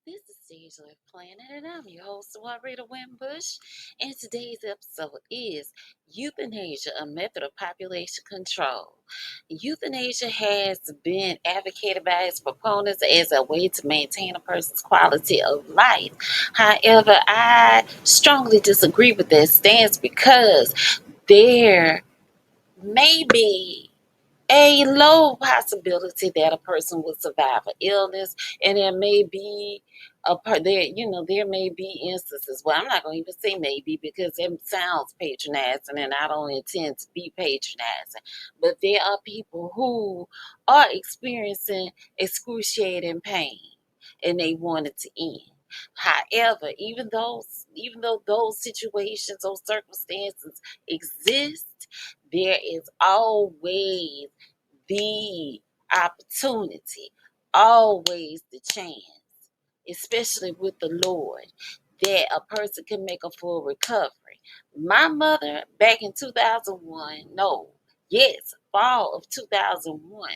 This is Stage Life Planet, and I'm your host, Warita Wimbush. And today's episode is Euthanasia, a method of population control. Euthanasia has been advocated by its proponents as a way to maintain a person's quality of life. However, I strongly disagree with that stance because there may be a low possibility that a person will survive an illness, and there may be there may be instances. Well, I'm not going to even say maybe because it sounds patronizing, and I don't intend to be patronizing. But there are people who are experiencing excruciating pain, and they want it to end. However, even though those situations, those circumstances exist, there is always the opportunity, always the chance, especially with the Lord, that a person can make a full recovery. My mother, back in 2001, no, yes, fall of 2001,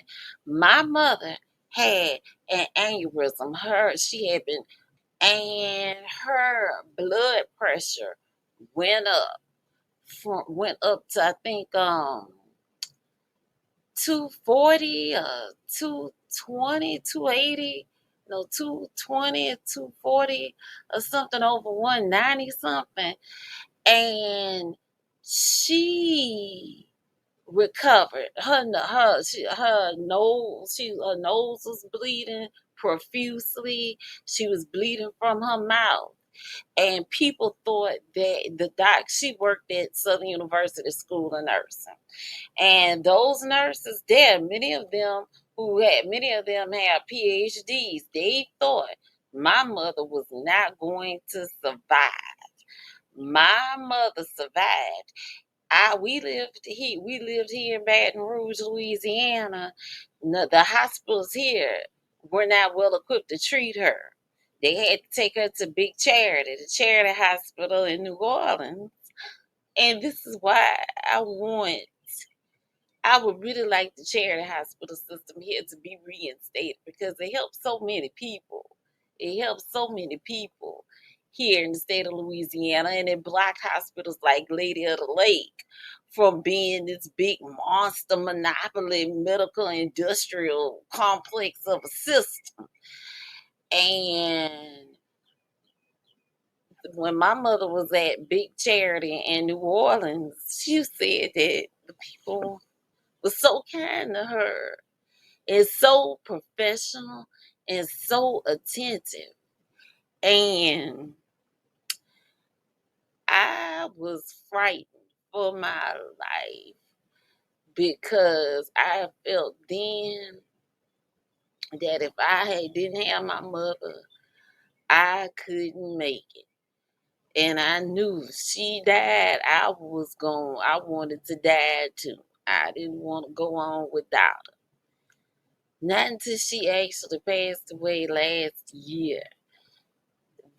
my mother had an aneurysm. She had been, and her blood pressure went up to I think 240, 220, 280, no, 220, 240, or something over 190 something. And she recovered. Her nose was bleeding profusely. She was bleeding from her mouth. And people thought that she worked at Southern University School of Nursing. And those nurses there, many of them have PhDs. They thought my mother was not going to survive. My mother survived. We lived here in Baton Rouge, Louisiana. No, the hospitals here were not well equipped to treat her. They had to take her to Big Charity, the charity hospital in New Orleans. And this is why I would really like the charity hospital system here to be reinstated because it helps so many people. It helps so many people here in the state of Louisiana, and it blocked hospitals like Lady of the Lake from being this big monster monopoly medical industrial complex of a system. And when my mother was at Big Charity in New Orleans, she said that the people were so kind to her and so professional and so attentive. And I was frightened for my life because I felt then that if didn't have my mother, I couldn't make it. And I knew if she died, I wanted to die too. I didn't want to go on without her. Not until she actually passed away last year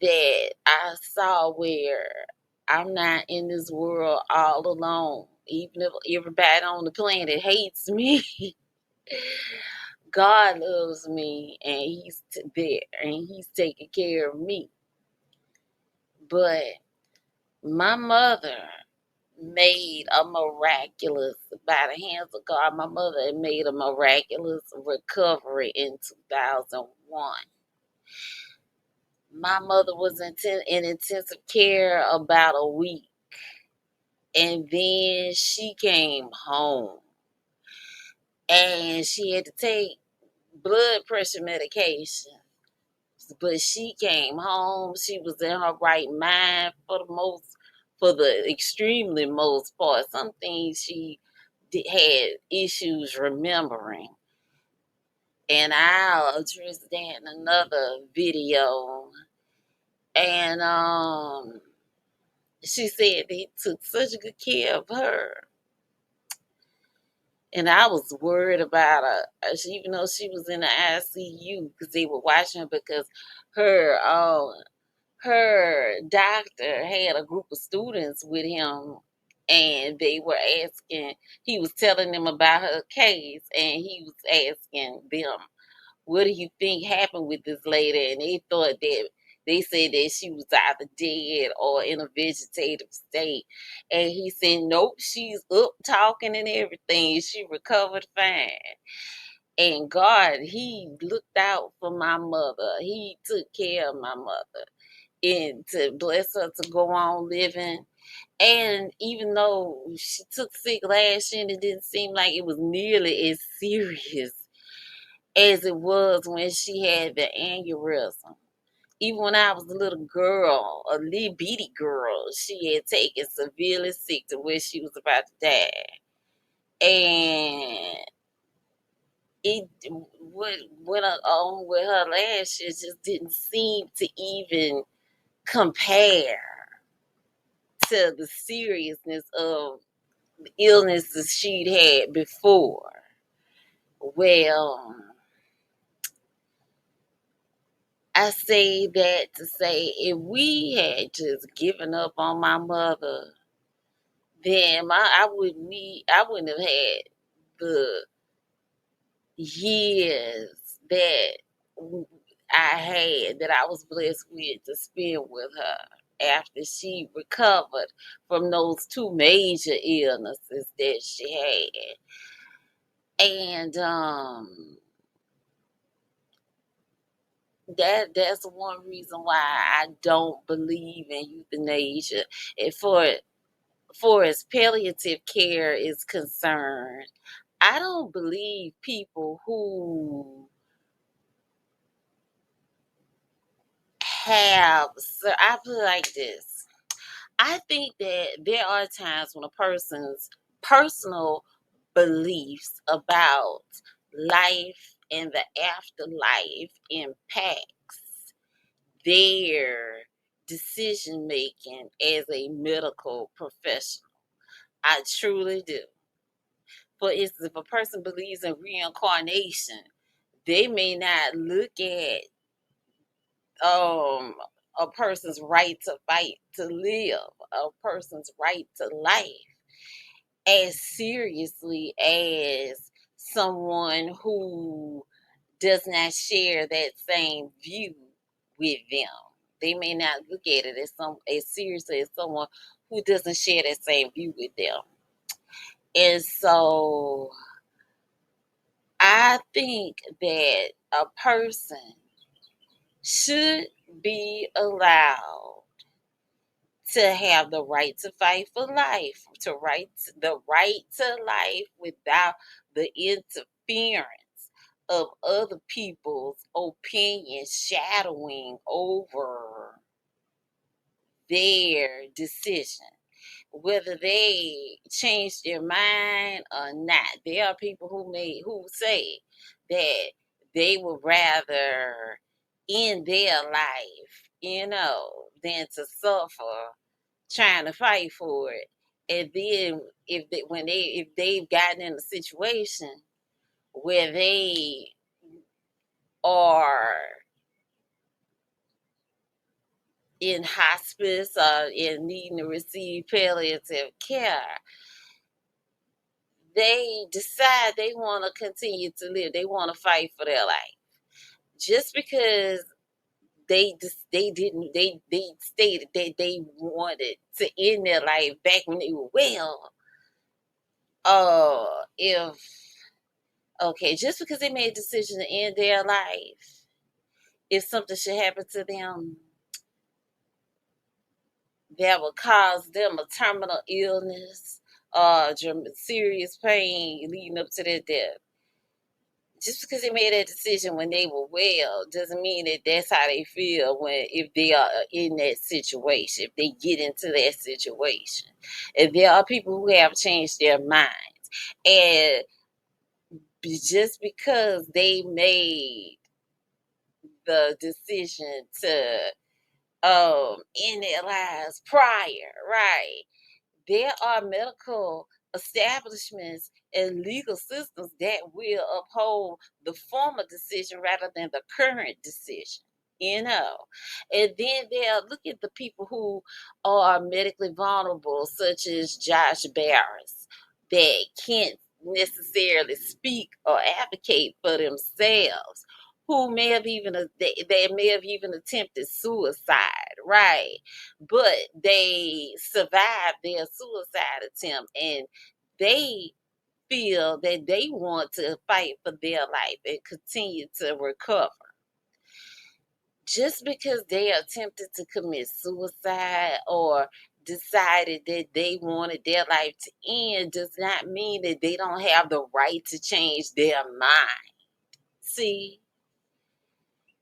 that I saw where I'm not in this world all alone. Even if everybody on the planet hates me, God loves me and there and He's taking care of me. But my mother made a miraculous, by the hands of God, my mother made a miraculous recovery in 2001. My mother was in intensive care about a week, and then she came home and she had to take blood pressure medication. But she came home. She was in her right mind for the extremely most part. Some things she had issues remembering. And I'll address that in another video. And she said they took such good care of her. And I was worried about her, even though she was in the ICU, because they were watching her because her her doctor had a group of students with him, and they were asking. He was telling them about her case, and he was asking them what do you think happened with this lady? And they said that she was either dead or in a vegetative state. And he said, nope, she's up talking and everything. She recovered fine. And God, he looked out for my mother. He took care of my mother and to bless her to go on living. And even though she took sick last year and it didn't seem like it was nearly as serious as it was when she had the aneurysm. Even when I was a little girl, a little bitty girl, she had taken severely sick to where she was about to die. And it what went on with her last year just didn't seem to even compare to the seriousness of the illnesses she'd had before. Well, I say that to say if we had just given up on my mother, then I wouldn't have had the years that I had that I was blessed with to spend with her after she recovered from those two major illnesses that she had. And that's one reason why I don't believe in euthanasia. And for as palliative care is concerned, I don't believe people who have, so I put it like this. I think that there are times when a person's personal beliefs about life and the afterlife impacts their decision making as a medical professional. I truly do. For instance, if a person believes in reincarnation, they may not look at um a person's right to fight to live, a person's right to life as seriously as someone who does not share that same view with them. They may not look at it as seriously as someone who doesn't share that same view with them. And so I think that a person should be allowed to have the right to fight for life, the right to life without the interference of other people's opinions shadowing over their decision, whether they change their mind or not. There are people who say that they would rather end their life, than to suffer trying to fight for it. And then if they've gotten in a situation where they are in hospice or in needing to receive palliative care, they decide they want to continue to live. They want to fight for their life. Just because they stated that they wanted to end their life back when they were well. If Okay, just because they made a decision to end their life, if something should happen to them that would cause them a terminal illness or serious pain leading up to their death, just because they made that decision when they were well doesn't mean that that's how they feel if they are in that situation, if they get into that situation. And there are people who have changed their minds, and just because they made the decision to end their lives prior, right? There are medical establishments and legal systems that will uphold the former decision rather than the current decision. And then they'll look at the people who are medically vulnerable, such as Josh Barris, that can't necessarily speak or advocate for themselves. who may have even they may have even attempted suicide, right? But they survived their suicide attempt, and they feel that they want to fight for their life and continue to recover. Just because they attempted to commit suicide or decided that they wanted their life to end does not mean that they don't have the right to change their mind. See?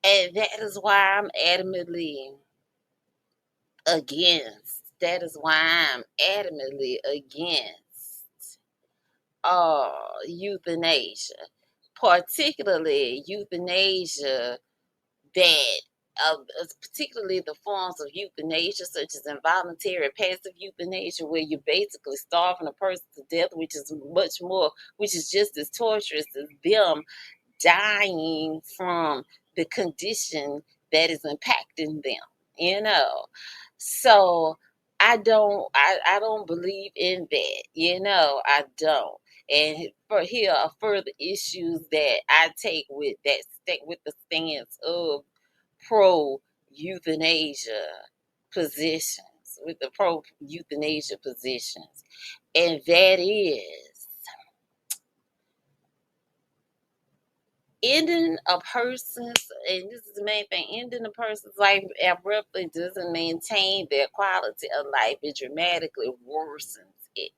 And that is why I'm adamantly against. That is why I'm adamantly against euthanasia. Particularly euthanasia that particularly the forms of euthanasia, such as involuntary passive euthanasia, where you're basically starving a person to death, which is much more, which is just as torturous as them dying from the condition that is impacting them, you know. So I don't believe in that, I don't. And for here are further issues that I take with that with the stance of pro euthanasia positions, with the pro euthanasia positions. And that is ending a person's, and this is the main thing, ending a person's life abruptly doesn't maintain their quality of life. It dramatically worsens it.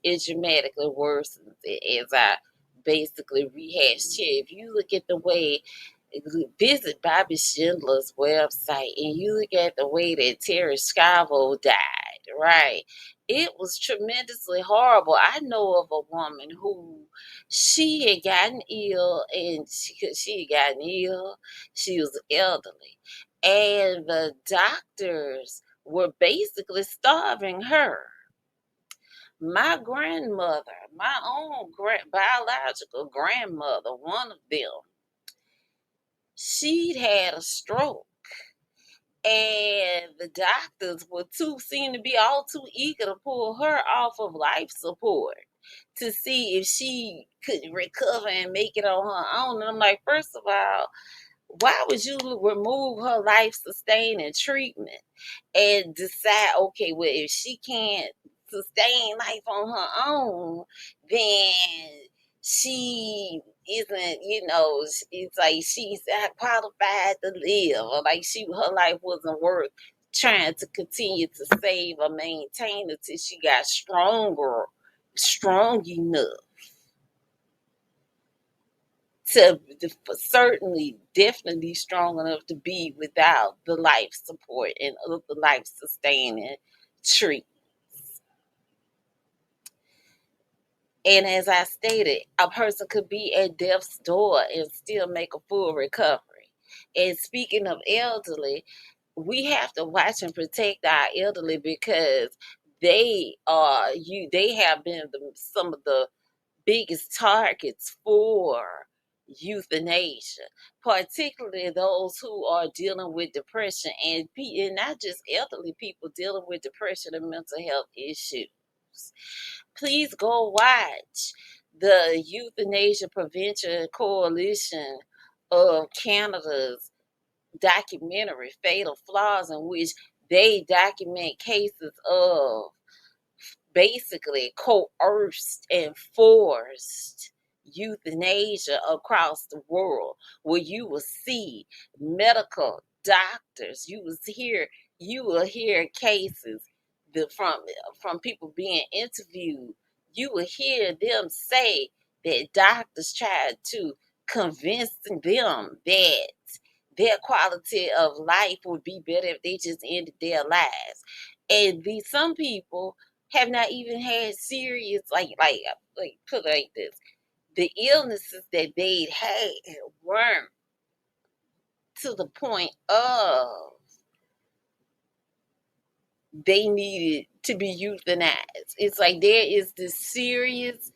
It dramatically worsens it, as I basically rehashed here. If you look at the way, visit Bobby Schindler's website and you look at the way that Terry Schiavo died, right? It was tremendously horrible. I know of a woman who she had gotten ill, and she had gotten ill. She was elderly, and the doctors were basically starving her. My grandmother, my own biological grandmother, one of them, she'd had a stroke, and the doctors were seemed to be all too eager to pull her off of life support to see if she could recover and make it on her own. And I'm like, first of all, why would you remove her life sustaining treatment and decide, okay, well, if she can't sustain life on her own, then she isn't, it's like she's not qualified to live, or like her life wasn't worth trying to continue to save or maintain until she got strong enough to certainly, definitely strong enough to be without the life support and other life sustaining treatment. And as I stated, a person could be at death's door and still make a full recovery. And speaking of elderly, we have to watch and protect our elderly because they have been some of the biggest targets for euthanasia, particularly those who are dealing with depression, and not just elderly people dealing with depression and mental health issues. Please go watch the Euthanasia Prevention Coalition of Canada's documentary, Fatal Flaws, in which they document cases of basically coerced and forced euthanasia across the world, where you will see medical doctors, you will hear cases from people being interviewed. You will hear them say that doctors tried to convince them that their quality of life would be better if they just ended their lives. And some people have not even had serious, like put it like this, the illnesses that they'd had weren't to the point of they needed to be euthanized. It's like there is this serious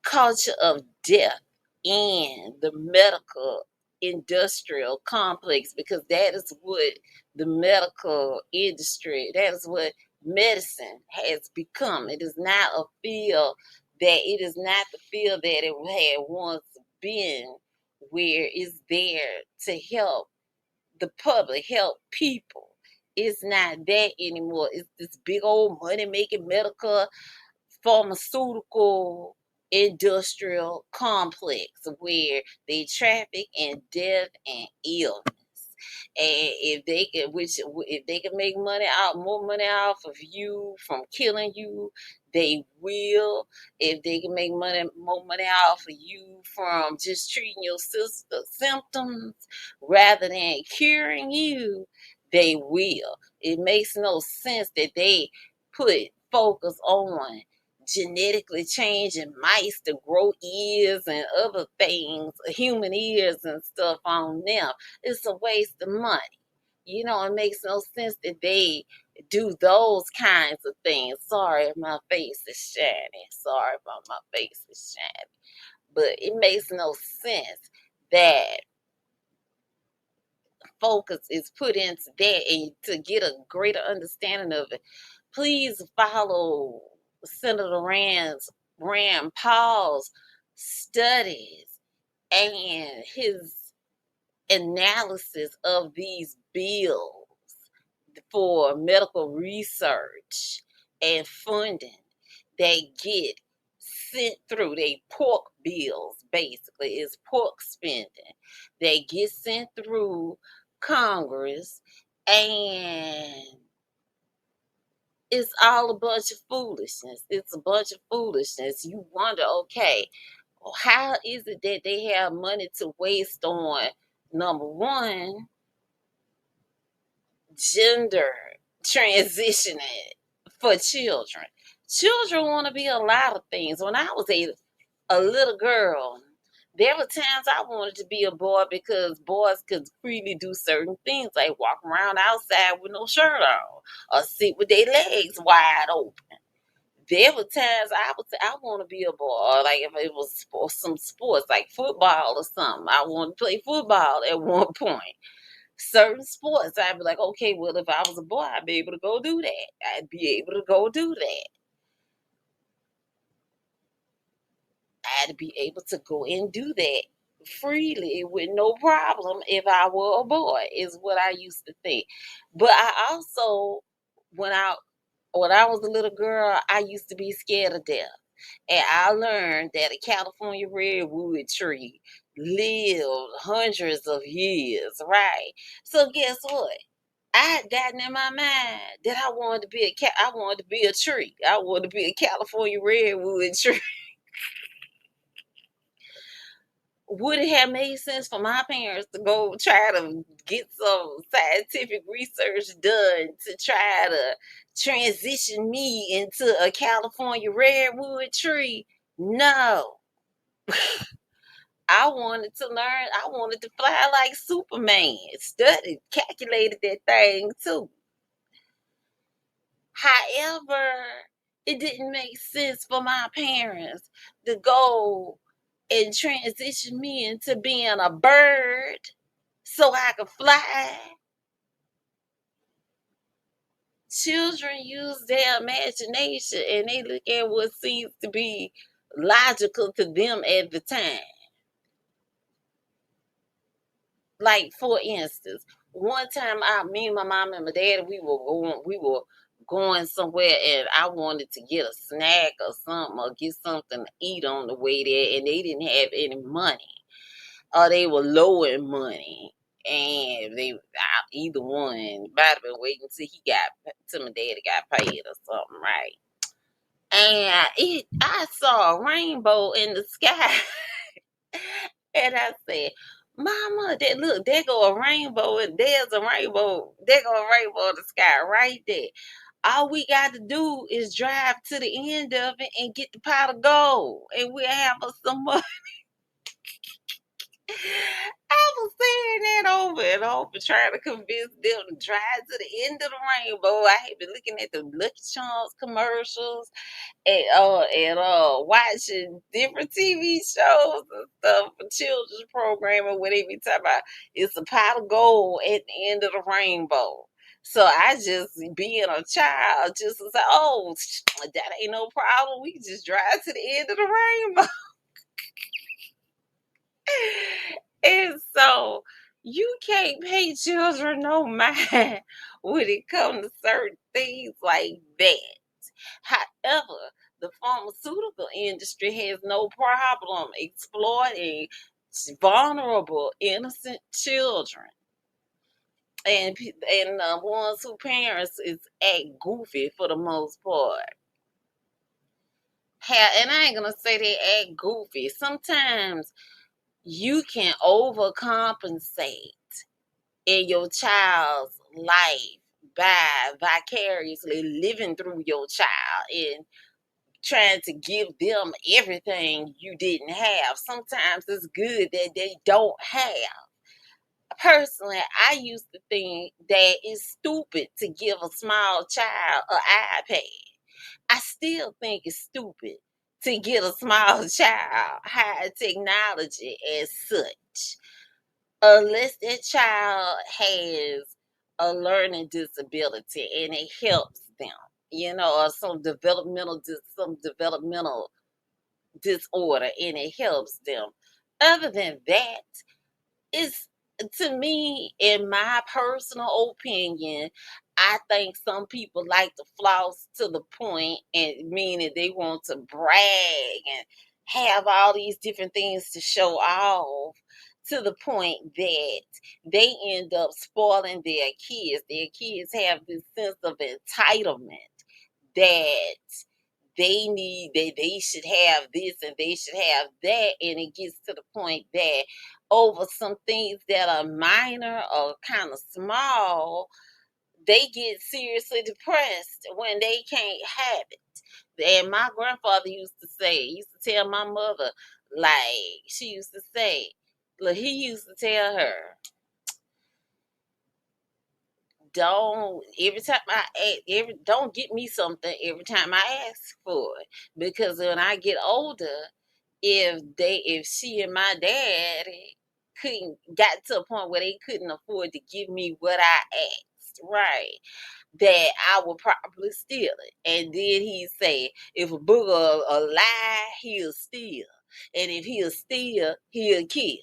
culture of death in the medical industrial complex, because that is what the medical industry, that is what medicine has become. It is not a field that it is not the field that it had once been, where it's there to help the public, help people. It's not that anymore. It's this big old money making medical, pharmaceutical, industrial complex where they traffic in death and illness. And if they can make money out more money off of you from killing you, they will. If they can make more money off of you from just treating your symptoms rather than curing you, they will. It makes no sense that they put focus on genetically changing mice to grow ears and other things, human ears and stuff on them. It's a waste of money. It makes no sense that they do those kinds of things. Sorry, my face is shiny. Sorry about my face is shiny. But it makes no sense that focus is put into that, and to get a greater understanding of it, please follow Senator Rand Paul's studies and his analysis of these bills for medical research and funding. They get sent through. They pork bills, basically, is pork spending. They get sent through Congress, and it's all a bunch of foolishness. It's a bunch of foolishness. You wonder, okay, how is it that they have money to waste on, number one, gender transitioning for children? Children want to be a lot of things. When I was a little girl, there were times I wanted to be a boy because boys could freely do certain things, like walk around outside with no shirt on or sit with their legs wide open. There were times I want to be a boy, or like if it was some sports like football or something, I want to play football at one point. Certain sports, I'd be like, okay, well, if I was a boy, I'd be able to go do that. I'd be able to go do that. I'd be able to go and do that freely with no problem if I were a boy, is what I used to think. But I also, when I when I was a little girl, I used to be scared of death. And I learned that a California redwood tree lived hundreds of years, right? So guess what? I had gotten in my mind that I wanted to be a tree. I wanted to be a California redwood tree. Would it have made sense for my parents to go try to get some scientific research done to try to transition me into a California redwood tree? No. I wanted to learn, I wanted to fly like Superman. Studied, calculated that thing too. However, it didn't make sense for my parents to go and transition me into being a bird so I could fly. Children use their imagination and they look at what seems to be logical to them at the time. Like for instance, one time me and my mom and my dad, we were going somewhere, and I wanted to get a snack or something, or get something to eat on the way there, and they didn't have any money, or they were low in money, and either one might have been waiting till my daddy got paid or something, right? And I saw a rainbow in the sky. And I said, Mama, there go a rainbow, and there's a rainbow. There go a rainbow in the sky right there. All we got to do is drive to the end of it and get the pot of gold, and we'll have us some money. I was saying that over and over, trying to convince them to drive to the end of the rainbow. I had been looking at the Lucky Charms commercials, and watching different TV shows and stuff for children's programming, where they be talking about it's a pot of gold at the end of the rainbow. So I just, being a child, just was like, oh, that ain't no problem. We can just drive to the end of the rainbow. And so you can't pay children no mind when it comes to certain things like that. However, the pharmaceutical industry has no problem exploiting vulnerable, innocent children. And ones who parents is act goofy for the most part. And I ain't gonna say they act goofy. Sometimes you can overcompensate in your child's life by vicariously living through your child and trying to give them everything you didn't have. Sometimes it's good that they don't have. Personally, I used to think that it's stupid to give a small child an iPad. I still think it's stupid to get a small child high technology as such, unless that child has a learning disability and it helps them, or some developmental disorder and it helps them. Other than that, it's to me, in my personal opinion, I think some people like to floss to the point and meaning they want to brag and have all these different things to show off to the point that they end up spoiling their kids. Their kids have this sense of entitlement that they should have this and they should have that, and it gets to the point that over some things that are minor or kind of small, they get seriously depressed when they can't have it. And my grandfather used to tell my mother, like, she used to say, look, he used to tell her, don't every time don't get me something every time I ask for it, because when I get older, if she and my dad couldn't got to a point where they couldn't afford to give me what I asked, right, that I would probably steal it. And then he say, if a booger a lie, he'll steal, and if he'll steal, he'll kill.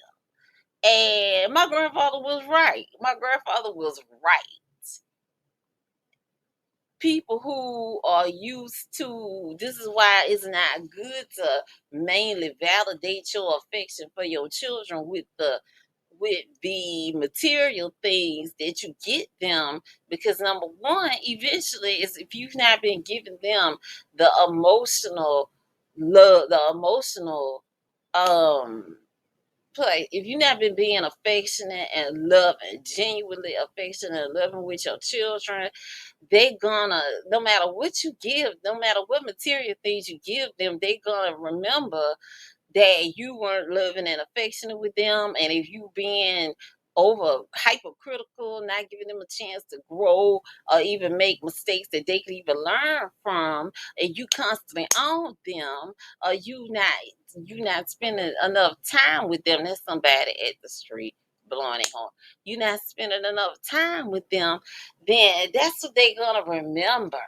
And my grandfather was right. My grandfather was right. People who are used to, this is why it's not good to mainly validate your affection for your children with the material things that you get them, because number one, eventually, is if you've not been giving them the emotional love, the emotional um play, if you've not been being affectionate and loving, genuinely affectionate and loving with your children, they gonna, no matter what you give, no matter what material things you give them, they gonna remember that you weren't loving and affectionate with them. And if you being over hypercritical, not giving them a chance to grow or even make mistakes that they could even learn from, and you constantly on them, or you not spending enough time with them. There's somebody at the street blowing it horn. You not spending enough time with them, then that's what they're gonna remember.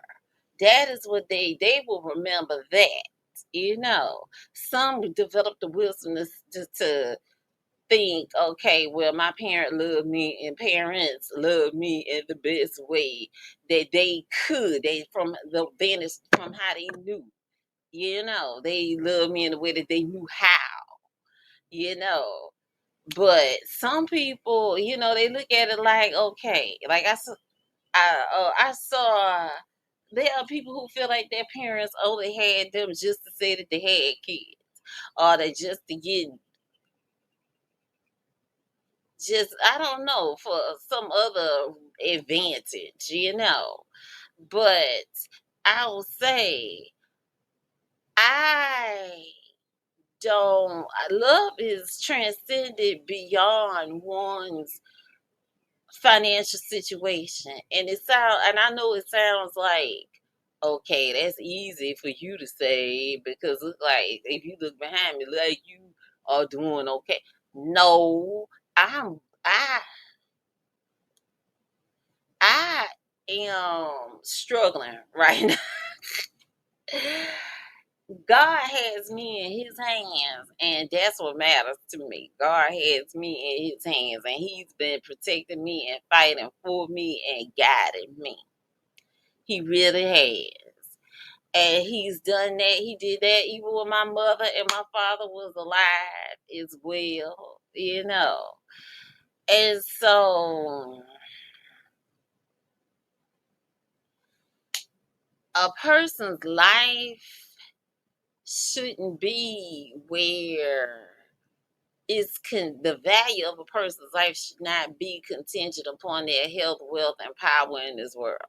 That is what they will remember that. Some develop the wisdom to think, okay, well, my parent loved me and parents love me in the best way that they could. They from the vantage from how they knew. They love me in the way that they knew how. You know, but some people, they look at it like, okay, like I saw. There are people who feel like their parents only had them just to say that they had kids, or they just to get, just, I don't know, for some other advantage. But I will say, I love is transcended beyond one's financial situation. And I know it sounds like, okay, that's easy for you to say, because it's like, if you look behind me, like, you are doing okay. No, I I am struggling right now. God has me in his hands, and that's what matters to me. God has me in his hands, and he's been protecting me and fighting for me and guiding me. He really has. And he's done that. He did that even when my mother and my father was alive as well, you know. And so a person's life shouldn't be where the value of a person's life should not be contingent upon their health, wealth, and power in this world.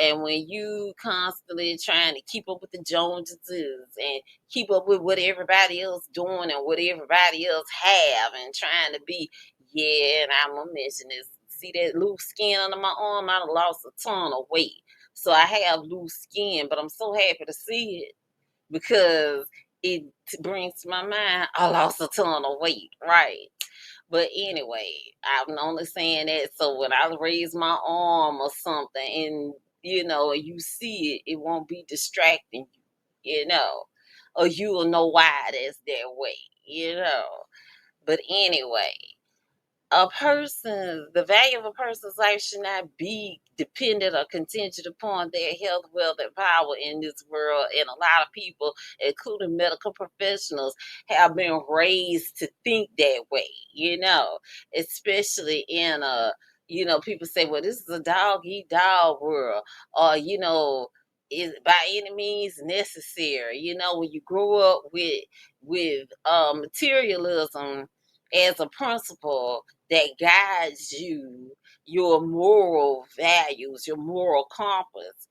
And when you constantly trying to keep up with the Joneses and keep up with what everybody else doing and what everybody else have and trying to be, yeah, and I'm gonna mention this. See that loose skin under my arm? I done lost a ton of weight. So I have loose skin, but I'm so happy to see it because it brings to my mind I lost a ton of weight, right? But anyway, I'm only saying that so when I raise my arm or something and you see it, it won't be distracting you, or you will know why that's that way. But anyway, the value of a person's life should not be dependent or contingent upon their health, wealth, and power in this world. And a lot of people, including medical professionals, have been raised to think that way, especially in people say, well, this is a dog eat dog world, or, is by any means necessary, when you grow up with materialism as a principle that guides your moral values, your moral compass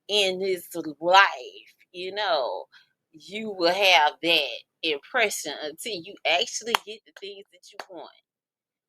in this life, you will have that impression until you actually get the things that you want.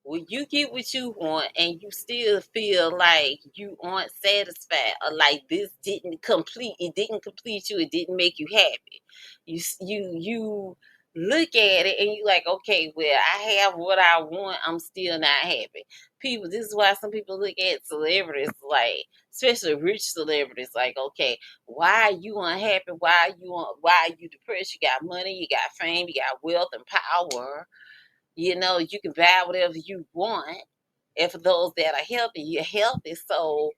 When you get what you want and you still feel like you aren't satisfied or like this didn't complete you, it didn't make you happy. You look at it and you like, okay, well, I have what I want, I'm still not happy. People, this is why some people look at celebrities like, especially rich celebrities, like, okay, why are you unhappy? Why are you depressed? You got money, you got fame, you got wealth and power. You can buy whatever you want. And for those that are healthy, you're healthy. So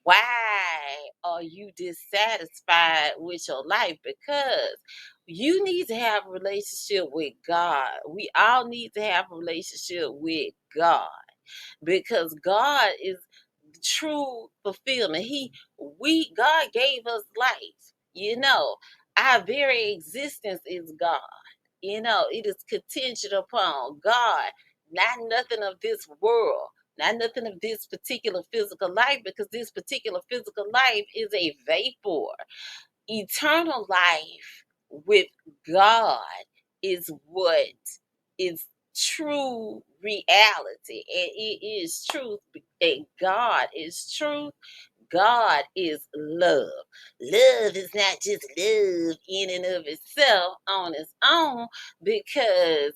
why are you dissatisfied with your life? Because you need to have a relationship with God. We all need to have a relationship with God because God is true fulfillment. God gave us life. Our very existence is God. It is contingent upon God, not nothing of this world, not nothing of this particular physical life, because this particular physical life is a vapor. Eternal life with God is what is true reality. And it is truth. And God is truth. God is love. Love is not just love in and of itself on its own, because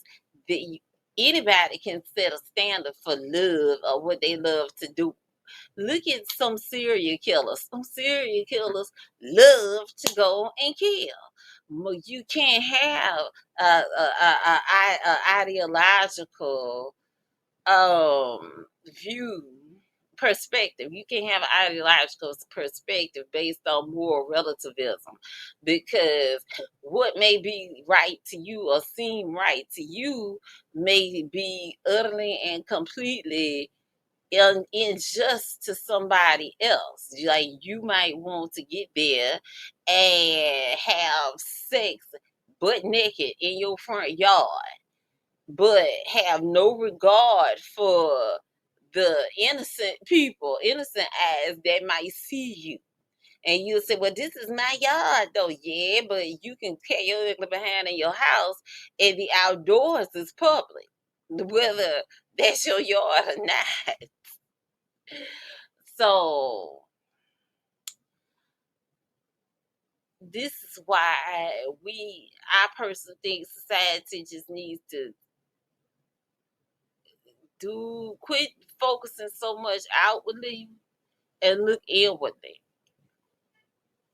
the anybody can set a standard for love or what they love to do. Look at some serial killers. Some serial killers love to go and kill. You can't have a ideological view perspective. You can't have an ideological perspective based on moral relativism, because what may be right to you or seem right to you may be utterly and completely unjust to somebody else. Like, you might want to get there and have sex butt naked in your front yard, but have no regard for the innocent people, innocent eyes that might see you. And you'll say, well, this is my yard, though. Yeah, but you can carry your ugly behind in your house, and the outdoors is public, whether that's your yard or not. So, this is why I personally think society just needs to quit focusing so much outwardly and look inwardly.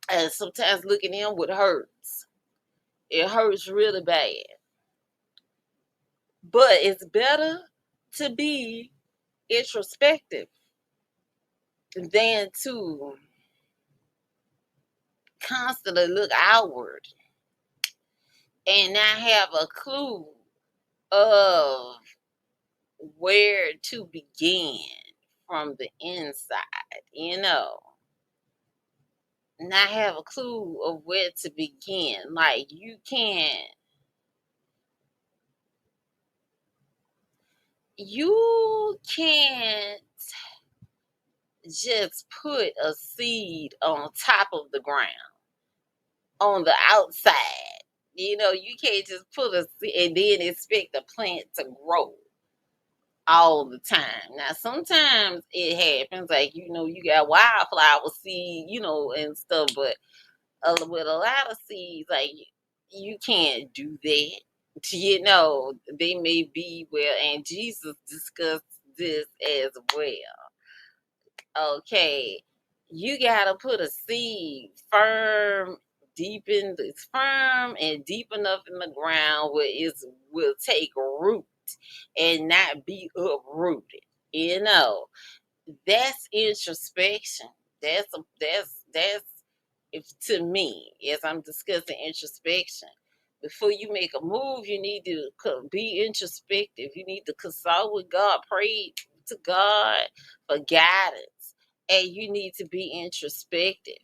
And sometimes looking inward hurts. It hurts really bad. But it's better to be introspective than to constantly look outward and not have a clue of where to begin from the inside, not have a clue of where to begin. Like you can't just put a seed on top of the ground on the outside. You can't just put a seed and then expect the plant to grow all the time. Now, sometimes it happens, like you got wildflower seed, and stuff, but with a lot of seeds, like you can't do that. They may be well, and Jesus discussed this as well. Okay, you gotta put a seed firm and deep enough in the ground where it will take root and not be uprooted. You know, that's introspection. That's if to me, as I'm discussing introspection. Before you make a move, you need to be introspective. You need to consult with God, pray to God for guidance, and you need to be introspective.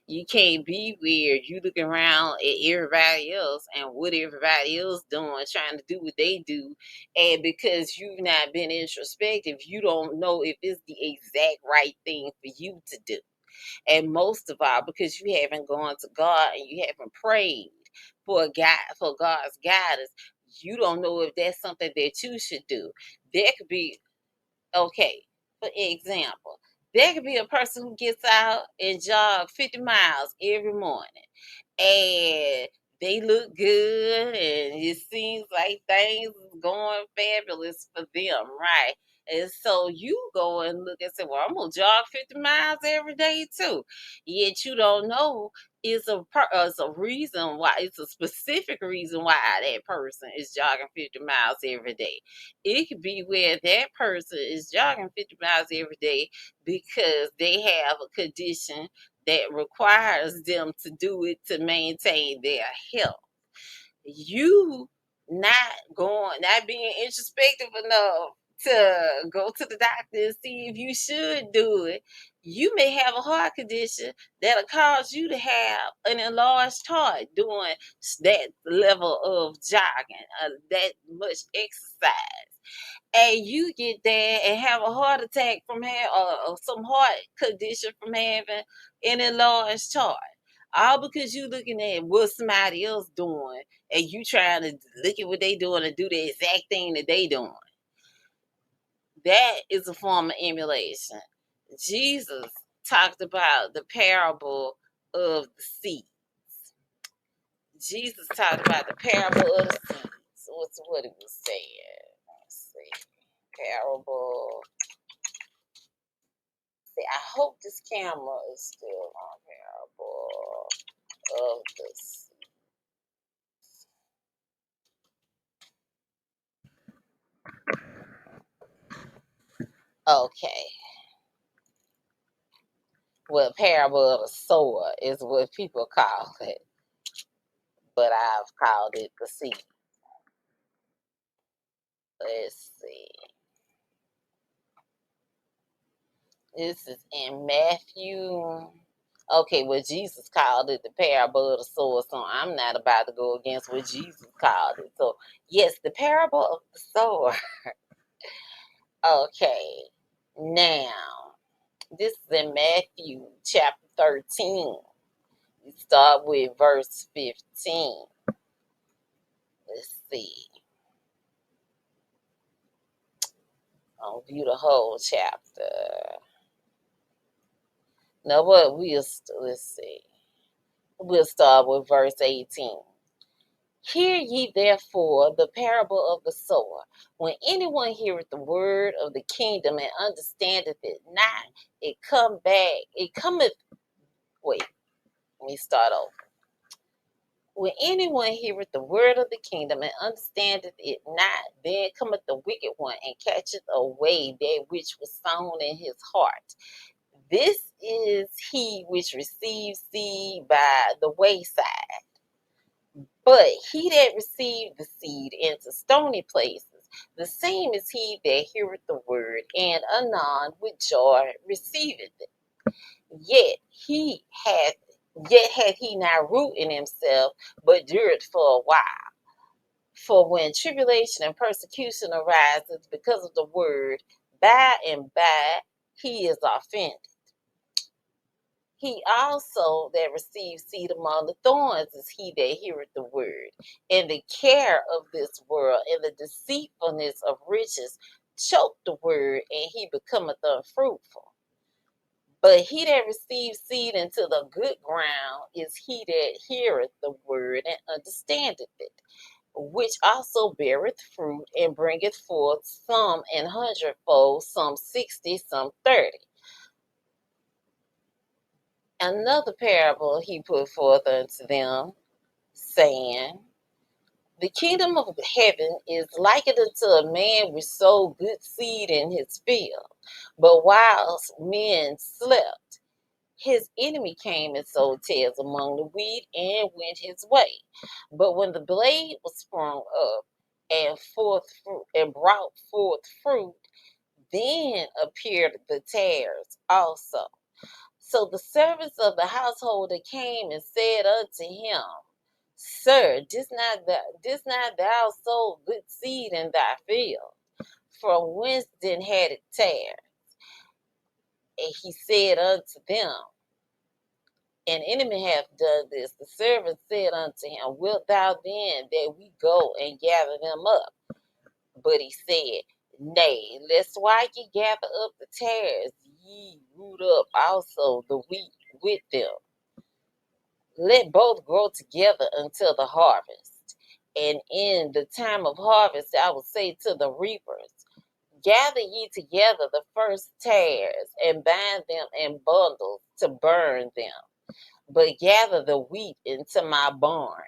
You can't be weird. You looking around at everybody else and what everybody else doing, trying to do what they do, and because you've not been introspective, you don't know if it's the exact right thing for you to do. And most of all, because you haven't gone to God and you haven't prayed for God's guidance, you don't know if that's something that you should do. There could be, okay, for example, there could be a person who gets out and jog 50 miles every morning, and they look good, and it seems like things is going fabulous for them, right? And so you go and look and say, well, I'm gonna jog 50 miles every day too. Yet you don't know it's a reason why, it's a specific reason why that person is jogging 50 miles every day. It could be where that person is jogging 50 miles every day because they have a condition that requires them to do it to maintain their health. You not being introspective enough to go to the doctor and see if you should do it. You may have a heart condition that'll cause you to have an enlarged heart doing that level of jogging, that much exercise, and you get there and have a heart attack from having or some heart condition from having an enlarged heart. All because you looking at what somebody else doing and you trying to look at what they doing and do the exact thing that they doing. That is a form of emulation. Jesus talked about the parable of the seeds. Jesus talked about the parable of the seeds. What's what he was saying? Let's see. Parable. See, I hope this camera is still on. Parable of the seeds. Okay. Well, parable of the sower is what people call it, but I've called it the seed. Let's see. This is in Matthew. Okay, well, Jesus called it the parable of the sower, so I'm not about to go against what Jesus called it. So, yes, the parable of the sower. Okay, now, this is in Matthew chapter 13. We start with verse 15. Let's see. I'll view the whole chapter. Now, let's see. We'll start with verse 18. Hear ye therefore the parable of the sower. When anyone heareth the word of the kingdom and understandeth it not, it cometh. Wait, let me start over. When anyone heareth the word of the kingdom and understandeth it not, then cometh the wicked one and catcheth away that which was sown in his heart. This is he which receives seed by the wayside. But he that received the seed into stony places, the same is he that heareth the word, and anon with joy receiveth it. Yet he hath yet hath he not root in himself, but dureth for a while. For when tribulation and persecution arises because of the word, by and by he is offended. He also that receives seed among the thorns is he that heareth the word, and the care of this world and the deceitfulness of riches choke the word, and he becometh unfruitful. But he that receives seed into the good ground is he that heareth the word and understandeth it, which also beareth fruit and bringeth forth some an hundredfold, some 60, some 30. Another parable he put forth unto them, saying, the kingdom of heaven is likened unto a man which sowed good seed in his field. But whilst men slept, his enemy came and sowed tares among the wheat and went his way. But when the blade was sprung up and brought forth fruit, then appeared the tares also. So the servants of the householder came and said unto him, Sir, didst not thou sow good seed in thy field? From whence then had it tares? And he said unto them, an enemy hath done this. The servant said unto him, Wilt thou then that we go and gather them up? But he said, Nay, lest while ye gather up the tares, ye root up also the wheat with them. Let both grow together until the harvest. And in the time of harvest, I will say to the reapers, Gather ye together the first tares, and bind them in bundles to burn them, but gather the wheat into my barn.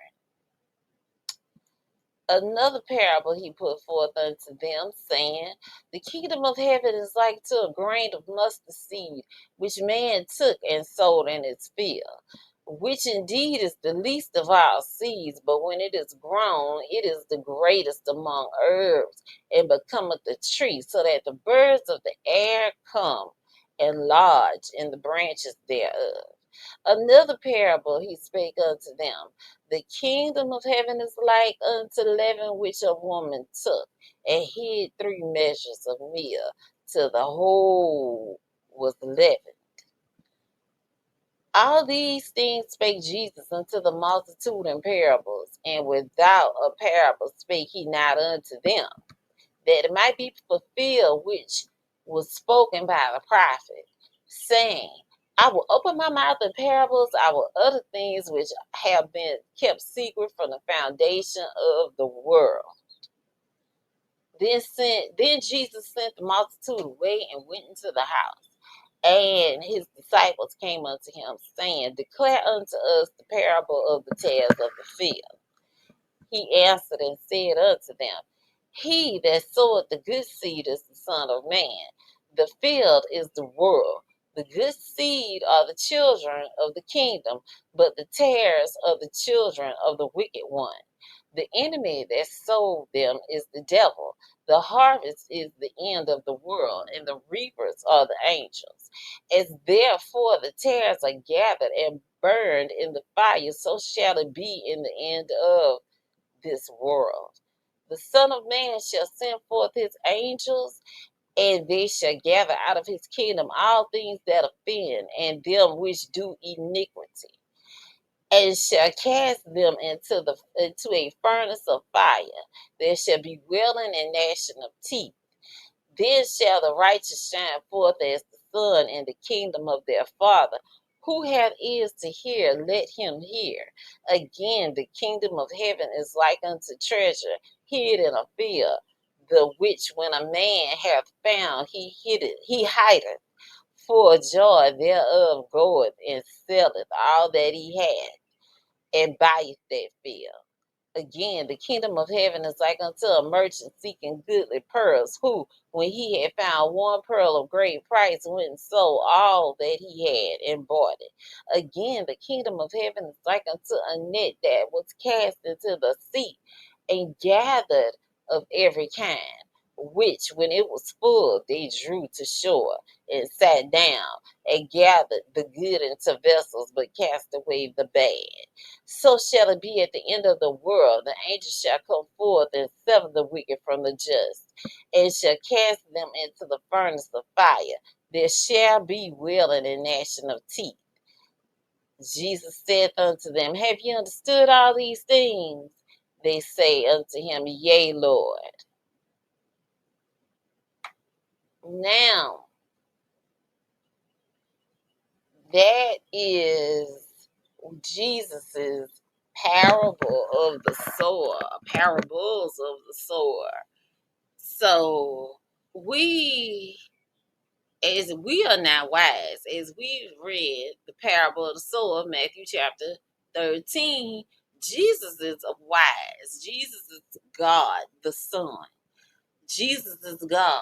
Another parable he put forth unto them, saying, the kingdom of heaven is like to a grain of mustard seed, which man took and sowed in his field, which indeed is the least of all seeds, but when it is grown, it is the greatest among herbs, and becometh a tree, so that the birds of the air come and lodge in the branches thereof. Another parable he spake unto them. The kingdom of heaven is like unto leaven which a woman took and hid 3 measures of meal till the whole was leavened. All these things spake Jesus unto the multitude in parables, and without a parable spake he not unto them, that it might be fulfilled which was spoken by the prophet, saying, I will open my mouth in parables, I will utter things which have been kept secret from the foundation of the world. Then Jesus sent the multitude away and went into the house. And his disciples came unto him, saying, Declare unto us the parable of the tares of the field. He answered and said unto them, He that soweth the good seed is the Son of Man. The field is the world. The good seed are the children of the kingdom, but the tares are the children of the wicked one. The enemy that sowed them is the devil. The harvest is the end of the world, and the reapers are the angels. As therefore the tares are gathered and burned in the fire, so shall it be in the end of this world. The Son of Man shall send forth his angels, and they shall gather out of his kingdom all things that offend, and them which do iniquity, and shall cast them into a furnace of fire. There shall be wailing and gnashing of teeth. Then shall the righteous shine forth as the sun in the kingdom of their Father. Who hath ears to hear, let him hear. Again, the kingdom of heaven is like unto treasure hid in a field, the which when a man hath found, he hideth, for joy thereof goeth and selleth all that he had, and buyeth that field. Again, the kingdom of heaven is like unto a merchant seeking goodly pearls, who, when he had found one pearl of great price, went and sold all that he had and bought it. Again, the kingdom of heaven is like unto a net that was cast into the sea and gathered of every kind, which, when it was full, they drew to shore and sat down and gathered the good into vessels, but cast away the bad. So shall it be at the end of the world. The angels shall come forth and sever the wicked from the just, and shall cast them into the furnace of fire. There shall be wailing and gnashing of teeth. Jesus saith unto them, have ye understood all these things? They say unto him, yea, Lord. Now, that is Jesus's parable of the sower, parables of the sower. So as we are now wise, as we've read the parable of the sower, Matthew chapter 13, Jesus is wise. Jesus is God, the Son. Jesus is God.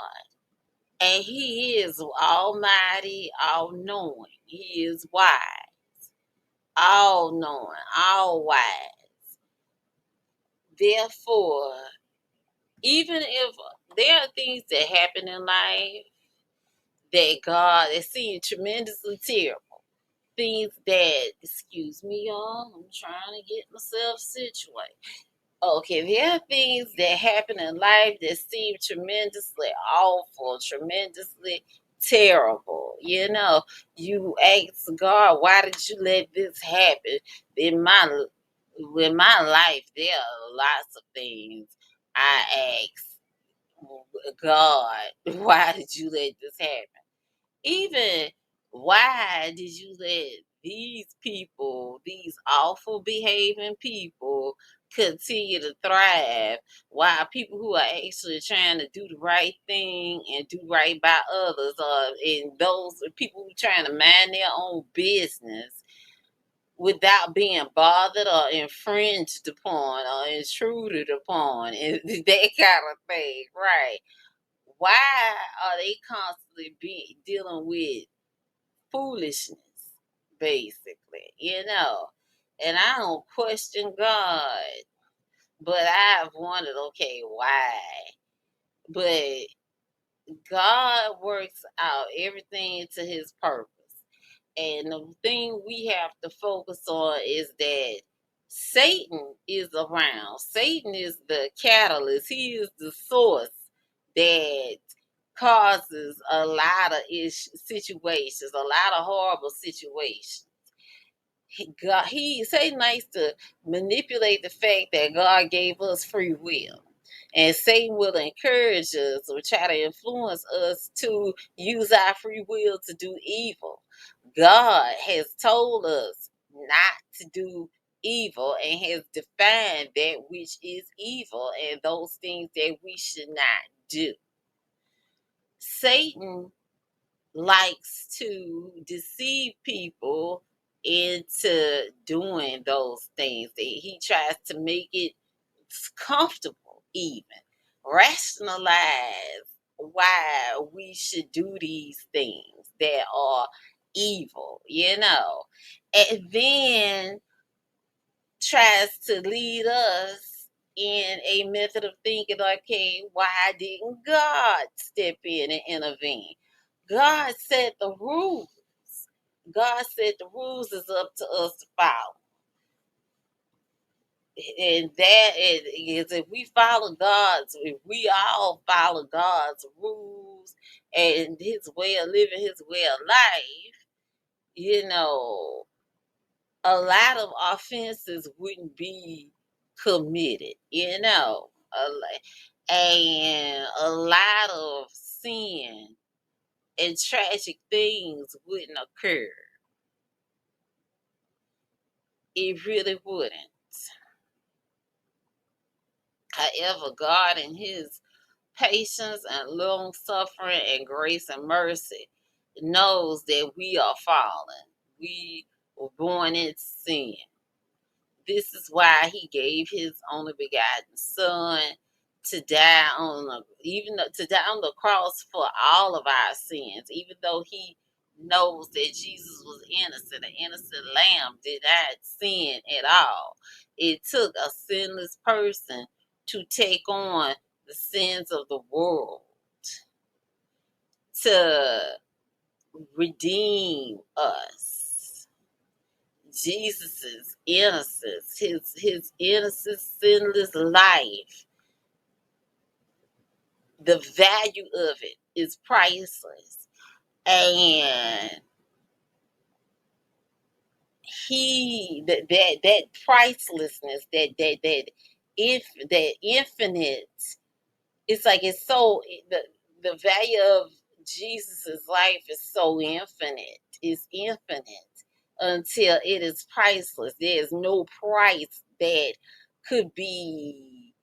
And he is almighty, all knowing. He is wise, all knowing, all wise. Therefore, even if there are things that happen in life that God has seen tremendously terrible, things that, excuse me, y'all, I'm trying to get myself situated. Okay, there are things that happen in life that seem tremendously awful, tremendously terrible. You ask God, why did you let this happen in my life? There are lots of things I ask God, why did you let this happen? Even why did you let these people, these awful behaving people, continue to thrive while people who are actually trying to do the right thing and do right by others, and those people who are trying to mind their own business without being bothered or infringed upon or intruded upon and that kind of thing, right? Why are they constantly dealing with foolishness, basically, And I don't question God, but I've wondered, okay, why? But God works out everything to his purpose. And the thing we have to focus on is that Satan is around. Satan is the catalyst. He is the source that causes a lot of situations, a lot of horrible situations. Satan likes to manipulate the fact that God gave us free will. And Satan will encourage us or try to influence us to use our free will to do evil. God has told us not to do evil and has defined that which is evil and those things that we should not do. Satan likes to deceive people into doing those things. He tries to make it comfortable, even rationalize why we should do these things that are evil, and then tries to lead us in a method of thinking, okay, why didn't God step in and intervene? God set the rules. God said the rules is up to us to follow. And that is if we all follow God's rules and his way of living, his way of life, you know, a lot of offenses wouldn't be committed. And a lot of sin and tragic things wouldn't occur. It really wouldn't. However, God in his patience and long suffering and grace and mercy knows that we are fallen. We were born in sin. this is why he gave his only begotten son to die on to die on the cross for all of our sins, even though he knows that Jesus was innocent, an innocent lamb did not sin at all. It took a sinless person to take on the sins of the world, to redeem us. Jesus's innocence, his innocent, sinless life, the value of it is priceless. And that pricelessness, that infinite, it's like it's so the value of Jesus's life is so infinite. It's infinite until it is priceless. There is no price that could be,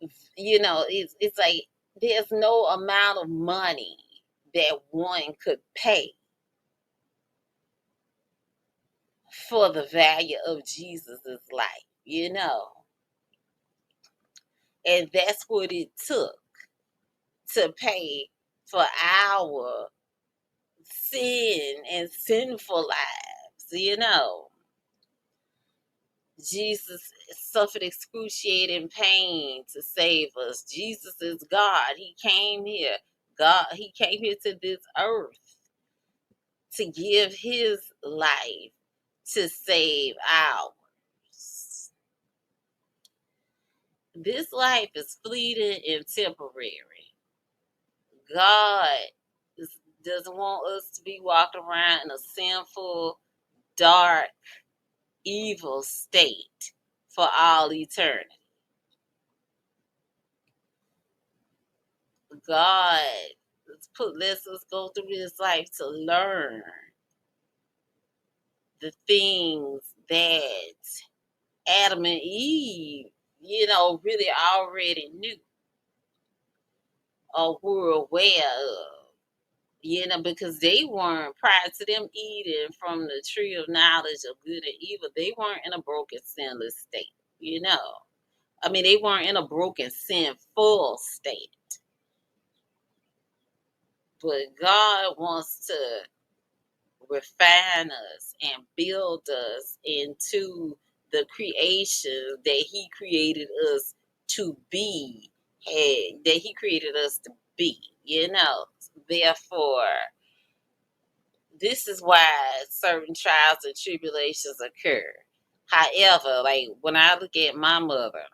it's like there's no amount of money that one could pay for the value of Jesus's life. And that's what it took to pay for our sin and sinful lives. Jesus suffered excruciating pain to save us. Jesus is God. He came here. He came here to this earth to give his life to save ours. This life is fleeting and temporary. God doesn't want us to be walking around in a sinful, dark, evil state for all eternity. God lets us go through this life to learn the things that Adam and Eve, really already knew or were aware of. Because they weren't, prior to them eating from the tree of knowledge of good and evil, they weren't in a broken, sinless state. I mean, they weren't in a broken, sinful state. But God wants to refine us and build us into the creation that he created us to be, that he created us to be. Therefore, this is why certain trials and tribulations occur. However, like when I look at my mother,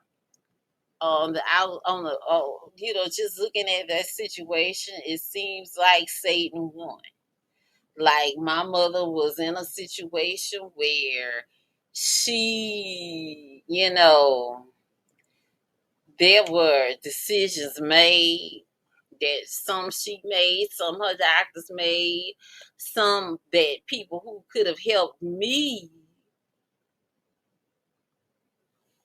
just looking at that situation, it seems like Satan won. Like my mother was in a situation where she, there were decisions made that some she made, some her doctors made, some that people who could have helped me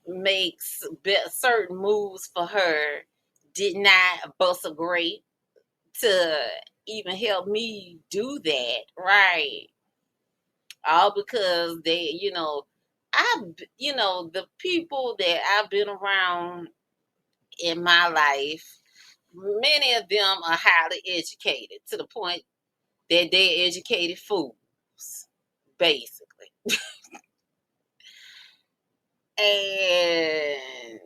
make certain moves for her did not bust a grape to even help me do that, right? All because the people that I've been around in my life, many of them are highly educated to the point that they're educated fools, basically. And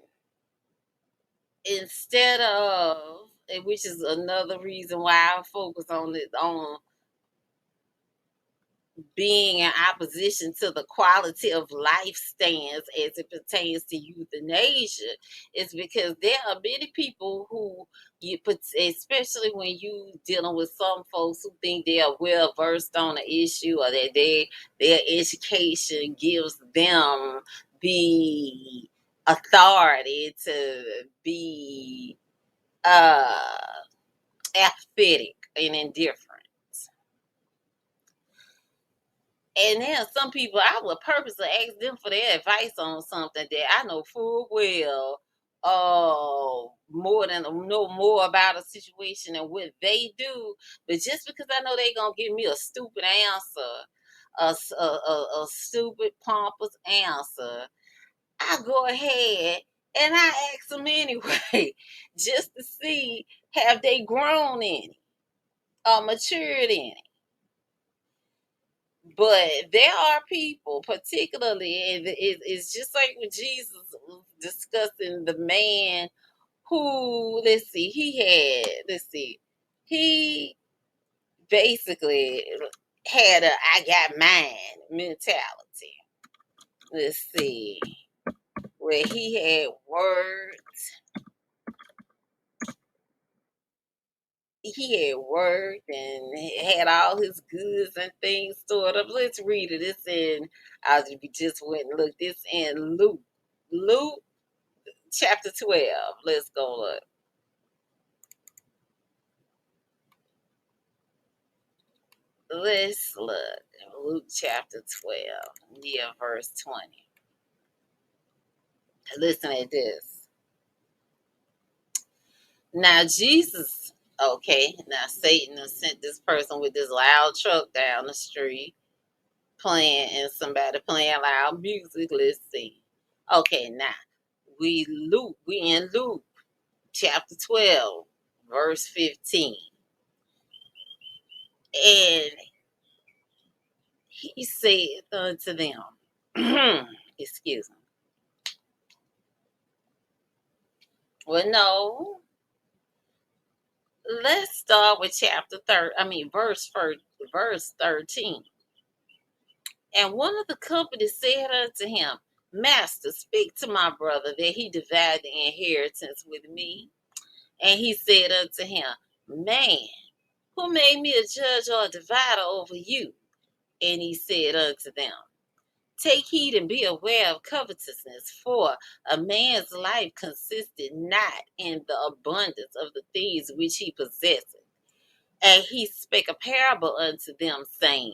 instead of, which is another reason why I focus on it, on being in opposition to the quality of life stands as it pertains to euthanasia, is because there are many people who you put, especially when you dealing with some folks who think they are well versed on the issue, or that their education gives them the authority to be apathetic and indifferent. And then some people, I would purposely ask them for their advice on something that I know full well, know more about a situation and what they do. But just because I know they gonna give me a stupid answer, a stupid, pompous answer, I go ahead and I ask them anyway, just to see have they grown in it or matured in it. But there are people, particularly, it's just like when Jesus was discussing the man who, he basically had a I got mine mentality. Let's see, where he had worked and had all his goods and things stored up. Let's read it. It's in, we just went and looked. It's in Luke. Luke chapter 12. Let's go look. Let's look. Luke chapter 12. Yeah, verse 20. Listen at this. Now, Jesus, okay, now Satan has sent this person with this loud truck down the street playing and somebody playing loud music. Let's see. Okay, now we in Luke chapter 12, verse 15. And he said unto them, excuse me. Well, no, let's start with verse 13. And one of the company said unto him, Master, speak to my brother that he divide the inheritance with me. And he said unto him, Man, who made me a judge or a divider over you? And he said unto them, Take heed and be aware of covetousness, for a man's life consisted not in the abundance of the things which he possesseth. And he spake a parable unto them, saying,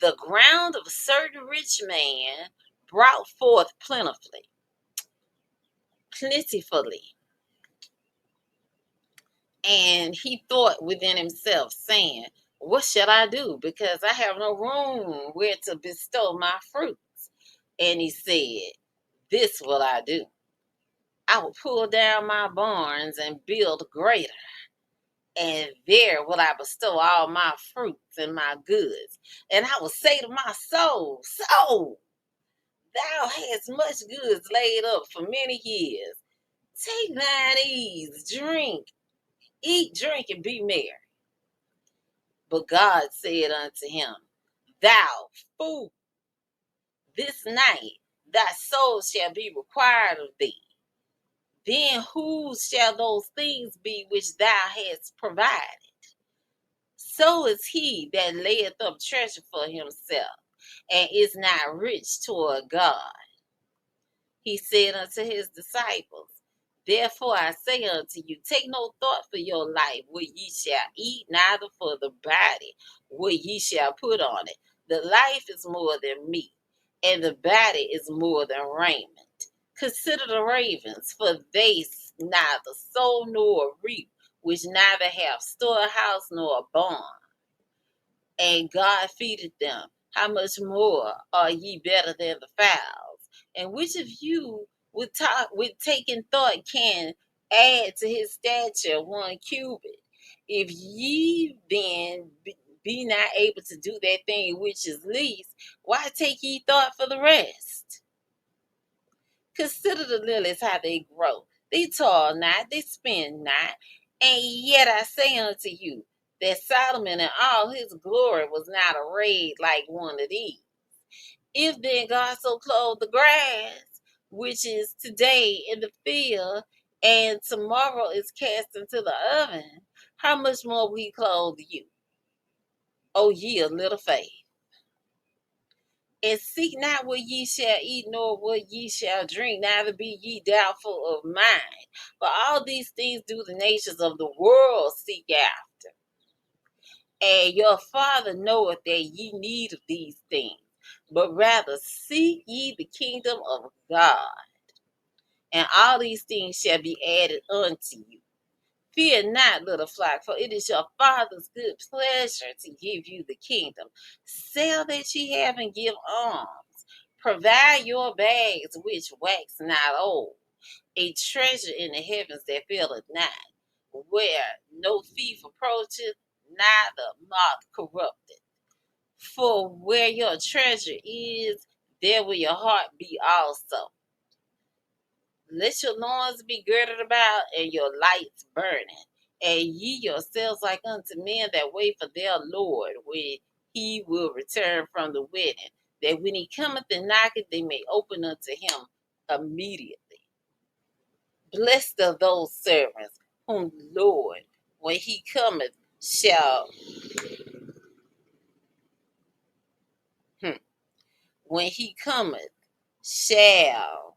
The ground of a certain rich man brought forth plentifully. And he thought within himself, saying, What shall I do? Because I have no room where to bestow my fruits. And he said, This will I do. I will pull down my barns and build greater. And there will I bestow all my fruits and my goods. And I will say to my soul, Soul, thou hast much goods laid up for many years. Take thine ease, eat, drink, and be merry. But God said unto him, Thou fool, this night thy soul shall be required of thee. Then whose shall those things be which thou hast provided? So is he that layeth up treasure for himself, and is not rich toward God. He said unto his disciples, Therefore I say unto you, take no thought for your life, what ye shall eat, neither for the body, what ye shall put on it. The life is more than meat, and the body is more than raiment. Consider the ravens, for they neither sow nor reap, which neither have storehouse nor barn, and God feedeth them. How much more are ye better than the fowls? And which of you with taking thought can add to his stature 1 cubit? If ye then be not able to do that thing which is least, why take ye thought for the rest? Consider the lilies how they grow. They toil not, they spin not. And yet I say unto you, that Solomon in all his glory was not arrayed like one of these. If then God so clothed the grass, which is today in the field, and tomorrow is cast into the oven, how much more will he clothe you, O ye of little faith? And seek not what ye shall eat, nor what ye shall drink, neither be ye doubtful of mind. For all these things do the nations of the world seek after. And your Father knoweth that ye need of these things. But rather seek ye the kingdom of God, and all these things shall be added unto you. Fear not, little flock, for it is your Father's good pleasure to give you the kingdom. Sell that ye have and give alms. Provide your bags which wax not old, a treasure in the heavens that faileth not, where no thief approacheth, neither moth corrupteth. For where your treasure is, there will your heart be also. Let your loins be girded about, and your lights burning. And ye yourselves like unto men that wait for their Lord, when he will return from the wedding, that when he cometh and knocketh, they may open unto him immediately. Blessed are those servants whom the Lord, when he cometh, shall when he cometh, shall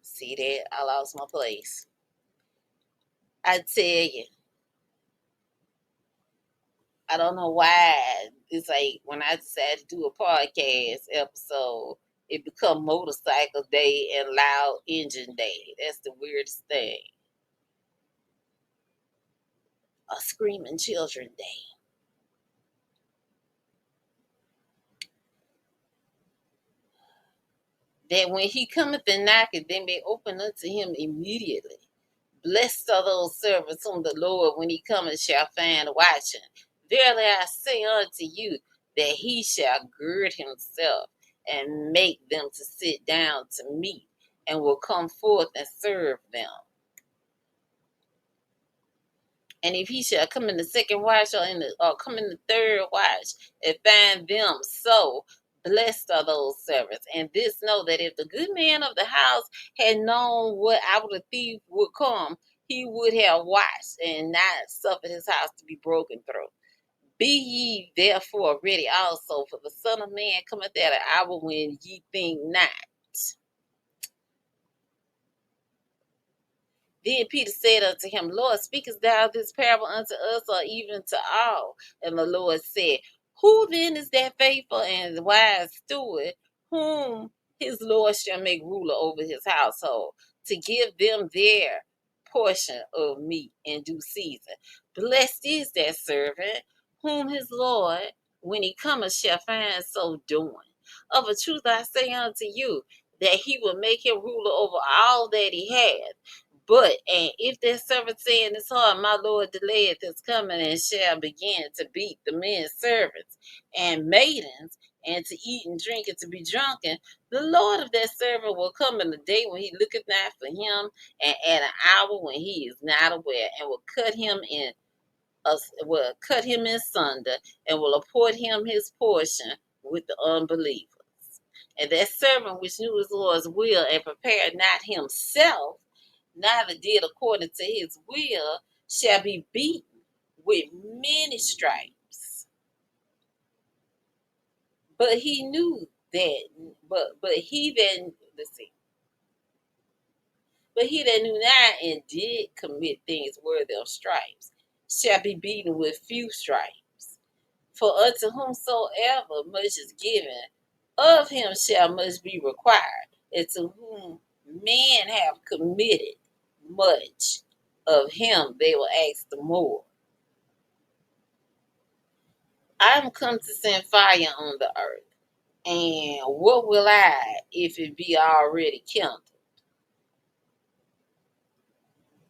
see that I lost my place. I tell you, I don't know why. It's like when I decided to do a podcast episode, it become motorcycle day and loud engine day. That's the weirdest thing. A screaming children day. That when he cometh and knocketh, they may open unto him immediately. Blessed are those servants whom the Lord, when he cometh, shall find watching. Verily I say unto you, that he shall gird himself and make them to sit down to meat, and will come forth and serve them. And if he shall come in the second watch, or come in the third watch, and find them so, blessed are those servants. And this know, that if the good man of the house had known what hour the thief would come, he would have watched and not suffered his house to be broken through. Be ye therefore ready also, for the Son of Man cometh at an hour when ye think not. Then Peter said unto him, Lord, speakest thou this parable unto us, or even to all? And the Lord said, Who then is that faithful and wise steward, whom his Lord shall make ruler over his household, to give them their portion of meat in due season? Blessed is that servant, whom his Lord, when he cometh, shall find so doing. Of a truth I say unto you, that he will make him ruler over all that he hath. But, and if that servant say in his heart, My Lord delayeth his coming, and shall begin to beat the men servants and maidens, and to eat and drink and to be drunken, the Lord of that servant will come in the day when he looketh not for him, and at an hour when he is not aware, and will cut him in sunder, and will appoint him his portion with the unbelievers. And that servant which knew his Lord's will, and prepared not himself, neither did according to his will, shall be beaten with many stripes. But he knew that, but he that let's see, but he that knew not and did commit things worthy of stripes shall be beaten with few stripes. For unto whomsoever much is given, of him shall much be required, and to whom men have committed much, of him they will ask the more. I am come to send fire on the earth, and what will I if it be already kindled?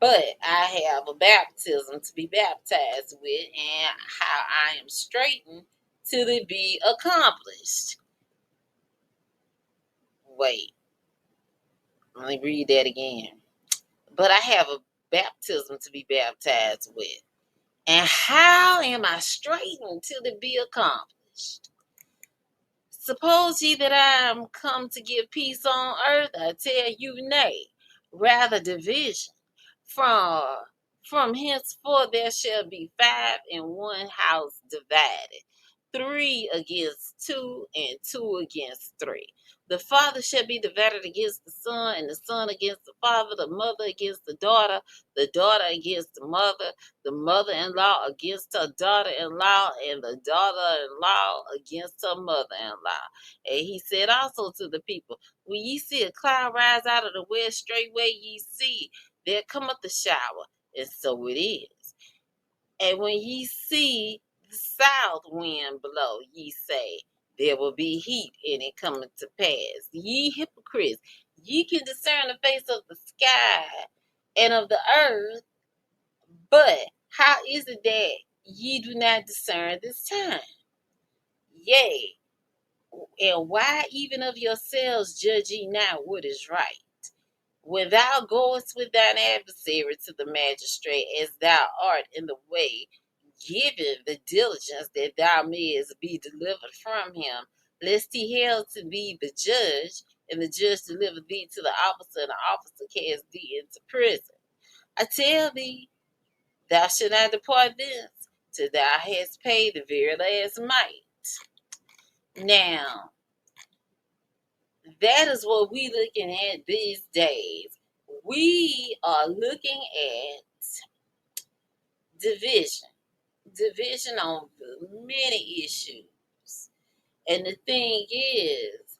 But I have a baptism to be baptized with, and how I am straitened till it be accomplished. Wait, let me read that again. But I have a baptism to be baptized with, and how am I straitened till it be accomplished? Suppose ye that I am come to give peace on earth? I tell you, nay, rather division. From, from henceforth there shall be 5 in one house divided, 3 against 2, and 2 against 3. The father shall be divided against the son, and the son against the father, the mother against the daughter against the mother-in-law against her daughter-in-law, and the daughter-in-law against her mother-in-law. And he said also to the people, When ye see a cloud rise out of the west, straightway ye see there cometh the shower, and so it is. And when ye see the south wind blow, ye say, there will be heat, and it cometh to pass. Ye hypocrites, ye can discern the face of the sky and of the earth, but how is it that ye do not discern this time? Yea, and why even of yourselves judge ye not what is right? When thou goest with thine adversary to the magistrate, as thou art in the way, giving the diligence that thou mayest be delivered from him, lest he held to be the judge, and the judge deliver thee to the officer, and the officer cast thee into prison. I tell thee, thou shalt not depart thence till thou hast paid the very last mite. Now, that is what we looking at these days. We are looking at division on many issues. And the thing is,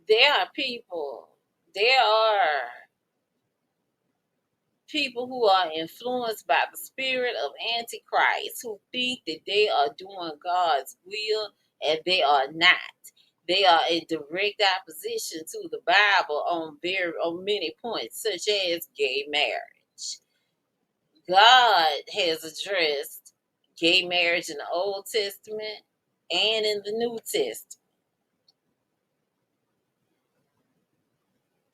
there are people who are influenced by the spirit of Antichrist, who think that they are doing God's will, and they are not. They are in direct opposition to the Bible on many points, such as gay marriage. God has addressed gay marriage in the Old Testament and in the New Testament.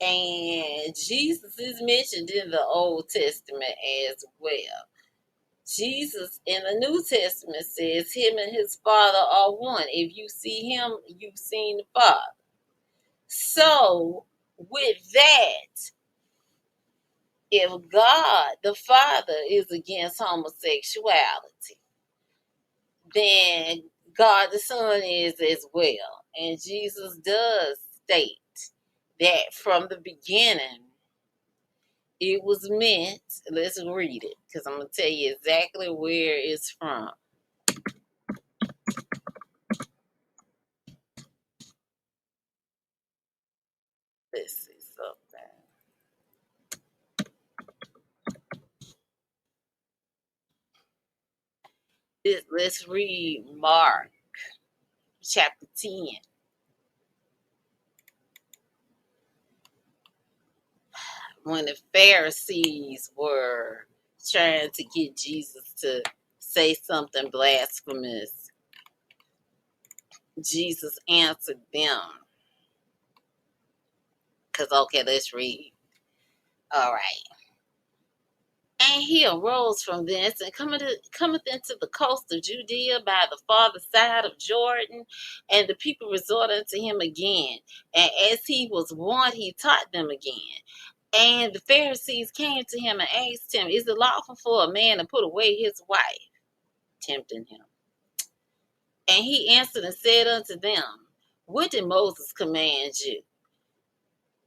And Jesus is mentioned in the Old Testament as well. Jesus in the New Testament says him and his Father are one. If you see him, you've seen the Father. So, with that, if God the Father is against homosexuality, then God the Son is as well. And Jesus does state that from the beginning it was meant. Let's read it, because I'm going to tell you exactly where it's from. Let's see something. Let's read Mark chapter 10. When the Pharisees were trying to get Jesus to say something blasphemous, Jesus answered them. Okay, let's read. All right. And he arose from thence and cometh into the coast of Judea by the farther side of Jordan, and the people resorted unto him again. And as he was wont, he taught them again. And the Pharisees came to him and asked him, is it lawful for a man to put away his wife? Tempting him. And he answered and said unto them, what did Moses command you?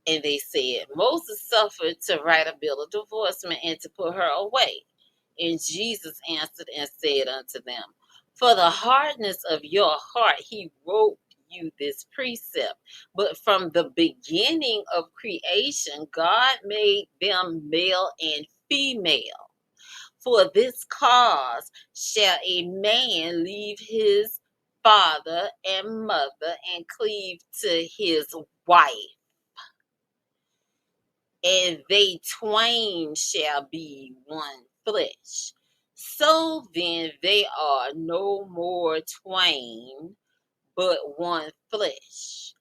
And they said, Moses suffered to write a bill of divorcement and to put her away. And Jesus answered and said unto them, for the hardness of your heart he wrote you this precept. But from the beginning of creation, God made them male and female. For this cause shall a man leave his father and mother and cleave to his wife, and they twain shall be one flesh. So then they are no more twain, but one flesh.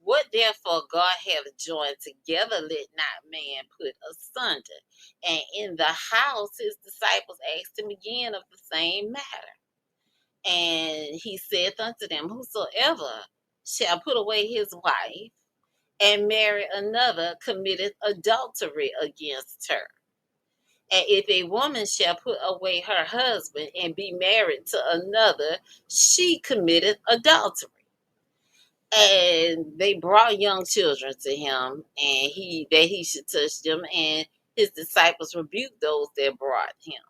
What therefore God hath joined together, let not man put asunder. And in the house his disciples asked him again of the same matter. And he saith unto them, whosoever shall put away his wife and marry another committeth adultery against her. And if a woman shall put away her husband and be married to another, she committeth adultery. And they brought young children to him, and he should touch them, and his disciples rebuked those that brought him.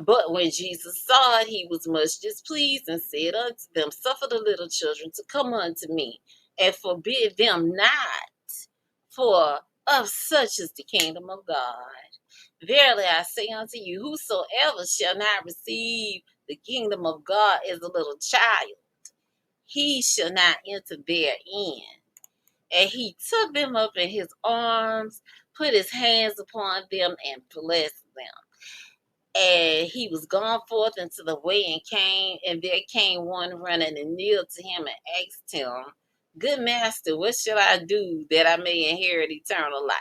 But when Jesus saw it, he was much displeased, and said unto them, suffer the little children to come unto me, and forbid them not, for Of such is the kingdom of God. Verily I say unto you, whosoever shall not receive the kingdom of God as a little child, he shall not enter therein. And he took them up in his arms, put his hands upon them, and blessed them. And he was gone forth into the way and there came one running and kneeled to him and asked him, Good master, what shall I do that I may inherit eternal life?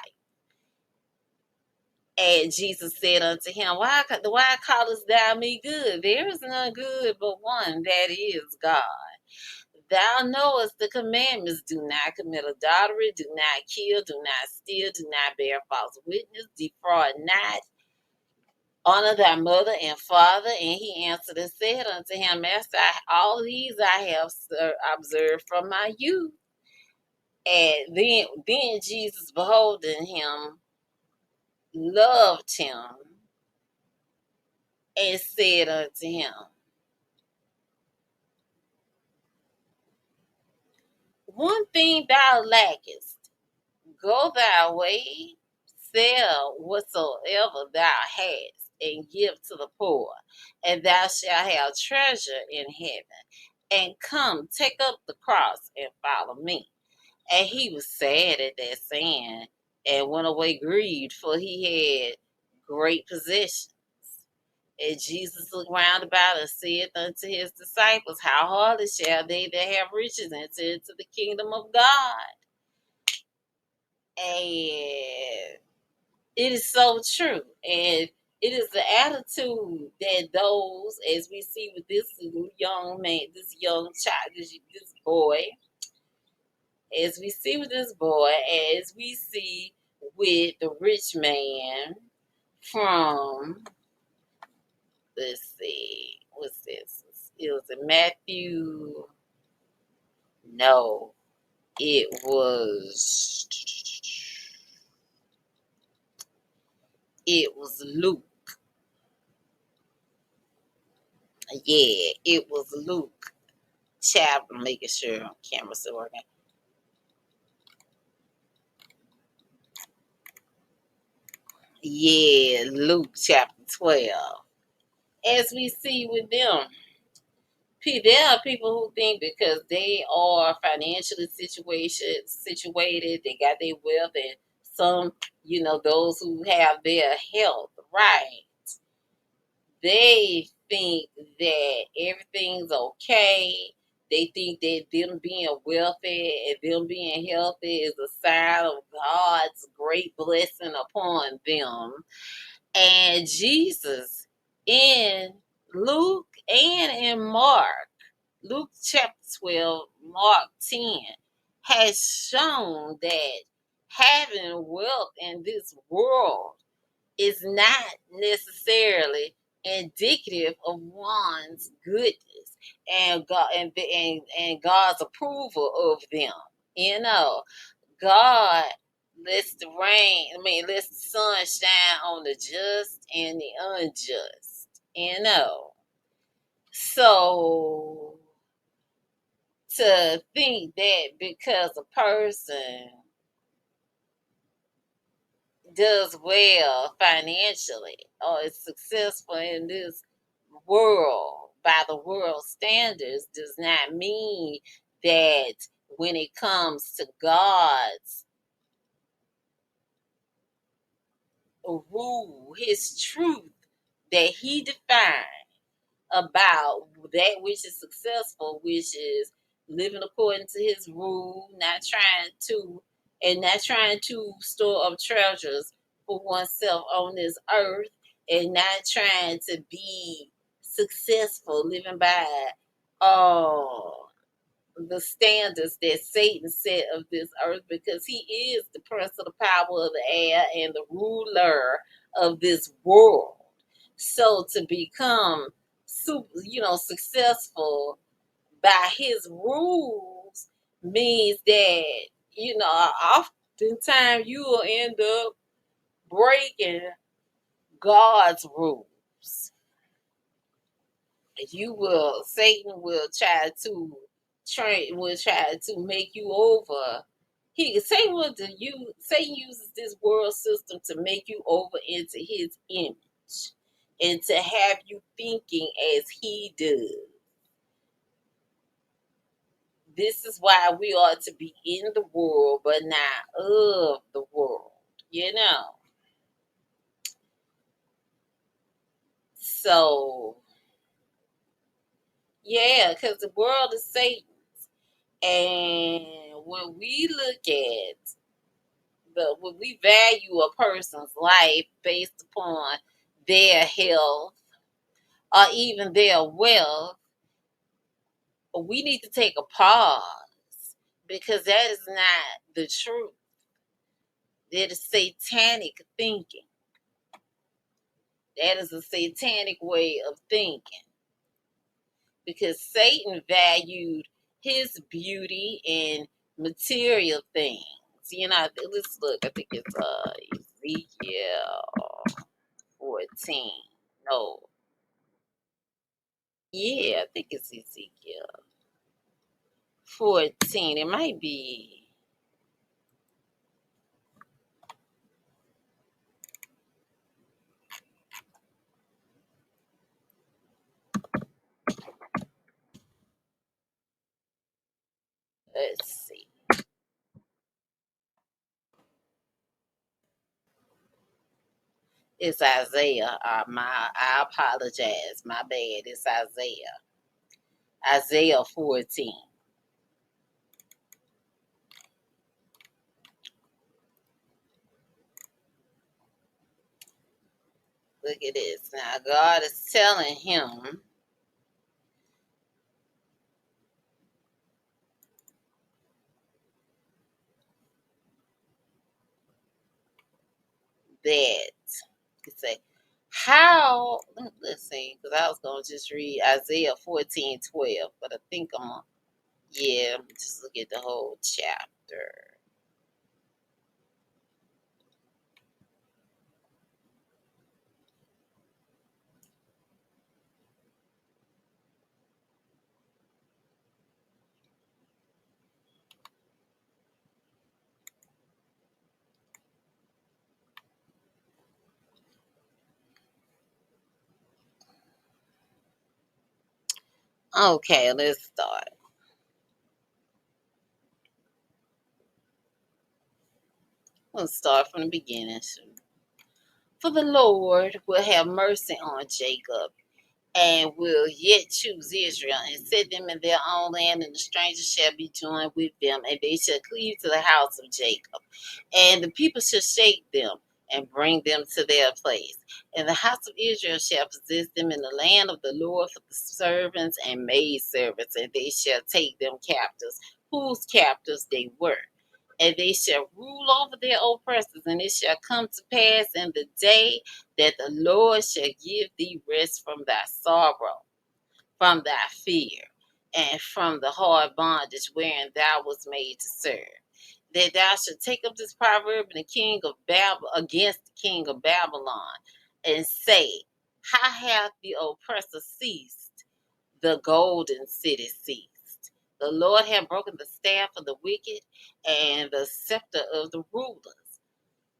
And Jesus said unto him, why callest thou me good? There is none good but one, that is God. Thou knowest the commandments: do not commit adultery, do not kill, do not steal, do not bear false witness, defraud not, honor thy mother and father. And he answered and said unto him, Master, all these I have observed from my youth. And then Jesus, beholding him, loved him and said unto him, One thing thou lackest, go thy way, sell whatsoever thou hast, and give to the poor, and thou shalt have treasure in heaven. And come, take up the cross and follow me. And he was sad at that saying, and went away grieved, for he had great possessions. And Jesus looked round about and said unto his disciples, How hardly shall they that have riches enter into the kingdom of God? And it is so true. And it is the attitude that those, as we see with this young man, this young child, this boy, as we see with this boy, as we see with the rich man from, let's see, what's this? It was in Matthew. No, it was Luke. Yeah, it was Luke chapter. Making sure camera's still working. Yeah, Luke chapter 12. As we see with them, there are people who think because they are financially situated, they got their wealth, and some, those who have their health right, they think that everything's okay. They think that them being wealthy and them being healthy is a sign of God's great blessing upon them. And Jesus in Luke and in Mark, Luke chapter 12, Mark 10, has shown that having wealth in this world is not necessarily indicative of one's goodness and God and God's approval of them. God lets the sun shine on the just and the unjust. So to think that because a person does well financially or is successful in this world by the world standards does not mean that when it comes to God's rule, his truth that he defined about that which is successful, which is living according to his rule, not trying to store up treasures for oneself on this earth, and not trying to be successful living by the standards that Satan set of this earth, because he is the prince of the power of the air and the ruler of this world. So to become successful by his rules means that, oftentimes you will end up breaking God's rules. Satan will try to make you over Satan uses this world system to make you over into his image and to have you thinking as he does. This is why we are to be in the world, but not of the world. You know. So yeah, because the world is Satan. And when we value a person's life based upon their health or even their wealth, we need to take a pause because that is not the truth. That is satanic thinking. That is a satanic way of thinking because Satan valued his beauty and material things. Let's look. I think it's Ezekiel 14. No. Yeah, I think it's Ezekiel 14. It might be. Let's see. It's Isaiah. I apologize. My bad. It's Isaiah. Isaiah 14. Look at this. Now God is telling him that you say how let's see, because I was gonna just read Isaiah 14:12, but I think I'm just look at the whole chapter. Okay, let's start. Let's start from the beginning. For the Lord will have mercy on Jacob and will yet choose Israel and set them in their own land, and the strangers shall be joined with them, and they shall cleave to the house of Jacob. And the people shall shake them and bring them to their place. And the house of Israel shall possess them in the land of the Lord for the servants and maidservants, and they shall take them captives, whose captives they were. And they shall rule over their oppressors, and it shall come to pass in the day that the Lord shall give thee rest from thy sorrow, from thy fear, and from the hard bondage wherein thou was made to serve. That thou should take up this proverb in the king of against the king of Babylon, and say, how hath the oppressor ceased? The golden city ceased. The Lord hath broken the staff of the wicked and the scepter of the rulers.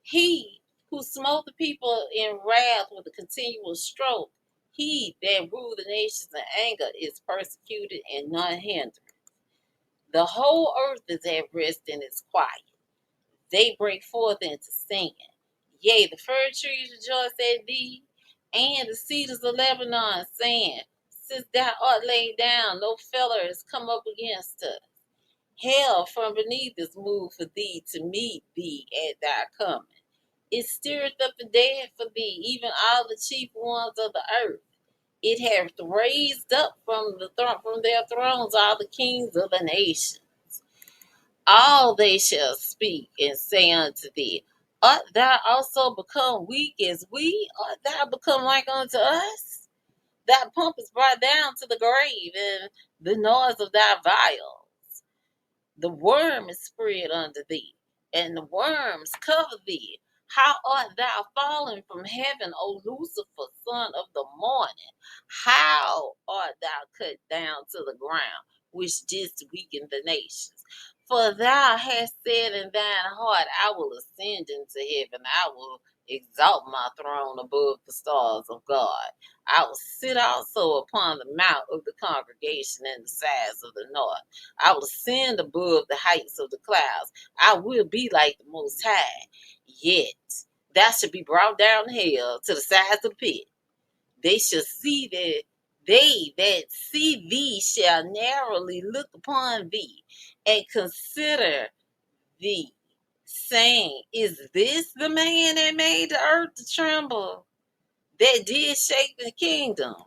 He who smote the people in wrath with a continual stroke, he that ruled the nations in anger is persecuted and none hindered. The whole earth is at rest and is quiet. They break forth into singing. Yea, the fir trees rejoice at thee, and the cedars of Lebanon, saying, since thou art laid down, no feller has come up against us. Hell from beneath is moved for thee to meet thee at thy coming. It stirreth up the dead for thee, even all the chief ones of the earth. It hath raised up from their thrones all the kings of the nations. All they shall speak and say unto thee, art thou also become weak as we? Art thou become like unto us? Thy pomp is brought down to the grave, and the noise of thy vials. The worm is spread under thee, and the worms cover thee. How art thou fallen from heaven, O Lucifer, son of the morning? How art thou cut down to the ground, which didst weaken the nations? For thou hast said in thine heart, I will ascend into heaven. I will exalt my throne above the stars of God. I will sit also upon the mount of the congregation in the sides of the north. I will ascend above the heights of the clouds. I will be like the Most High. Yet thou shalt be brought down hell to the sides of the pit. They shall see that they that see thee shall narrowly look upon thee and consider thee, saying, Is this the man that made the earth to tremble, that did shake the kingdoms,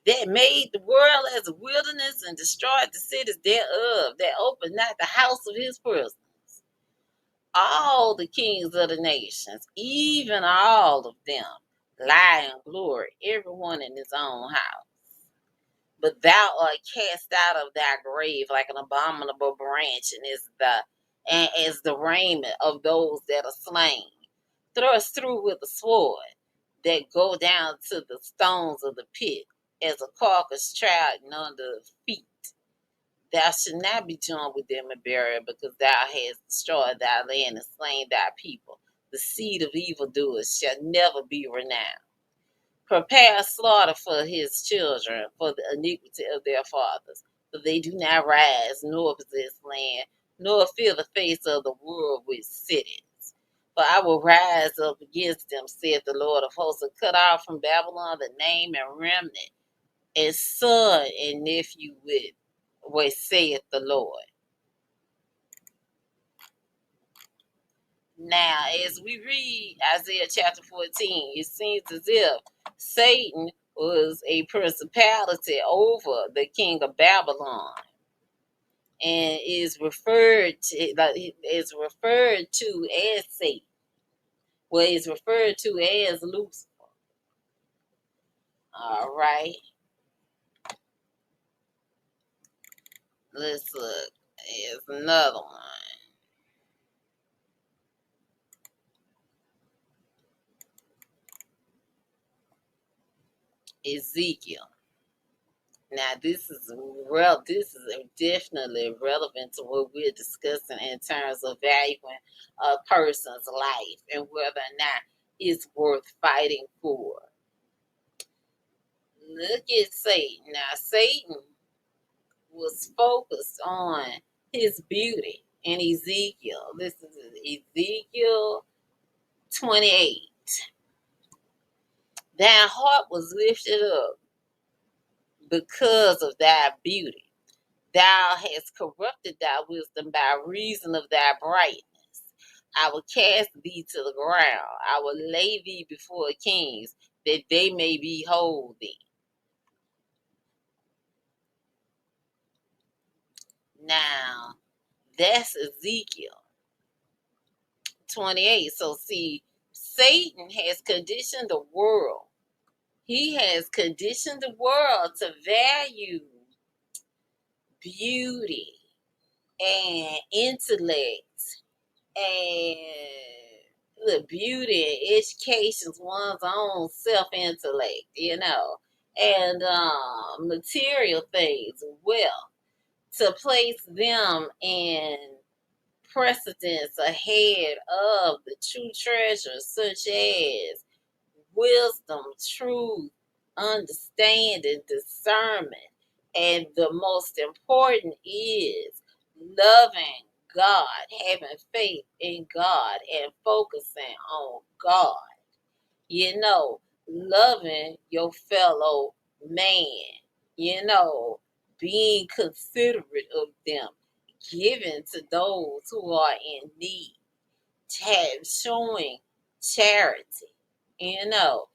that made the world as a wilderness and destroyed the cities thereof, that opened not the house of his presence? All the kings of the nations, even all of them, lie in glory, everyone in his own house. But thou art cast out of thy grave like an abominable branch, and as the raiment of those that are slain, thrust through with a sword, that go down to the stones of the pit, as a carcass trodden under feet. Thou shalt not be joined with them in burial, because thou hast destroyed thy land and slain thy people. The seed of evildoers shall never be renowned. Prepare slaughter for his children, for the iniquity of their fathers. For they do not rise, nor possess land, nor fill the face of the world with cities. For I will rise up against them, saith the Lord of hosts, and cut off from Babylon the name and remnant, and son and nephew with what saith the Lord. Now, as we read Isaiah chapter 14, it seems as if Satan was a principality over the king of Babylon, and is referred to as Satan. Well, is referred to as Lucifer. All right, let's look. There's another one. Ezekiel. Now, this is definitely relevant to what we're discussing in terms of valuing a person's life and whether or not it's worth fighting for. Look at Satan. Now, Satan was focused on his beauty in Ezekiel. This is Ezekiel 28. Thy heart was lifted up because of thy beauty. Thou hast corrupted thy wisdom by reason of thy brightness. I will cast thee to the ground. I will lay thee before kings, that they may behold thee. Now, that's Ezekiel 28. So, see, Satan has conditioned the world. He has conditioned the world to value beauty and intellect and the beauty and education's one's own self-intellect, and material things, well, to place them in precedence ahead of the true treasures such as wisdom, truth, understanding, discernment. And the most important is loving God, having faith in God, and focusing on God. You know, loving your fellow man, you know, being considerate of them, giving to those who are in need, showing charity, you know,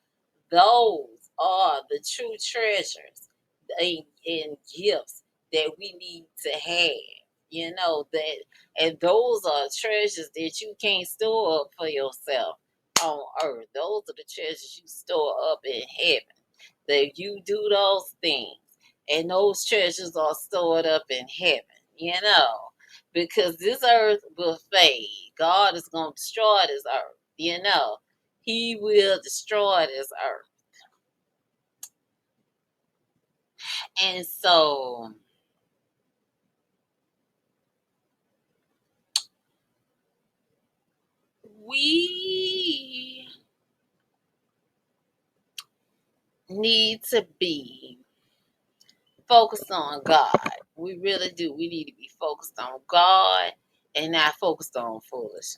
those are the true treasures and gifts that we need to have. That, and those are treasures that you can't store up for yourself on earth. Those are the treasures you store up in heaven. That you do those things, and those treasures are stored up in heaven. Because this earth will fade. God is going to destroy this earth. He will destroy this earth. And so we need to be focused on God. We really do. We need to be focused on God and not focused on foolishness.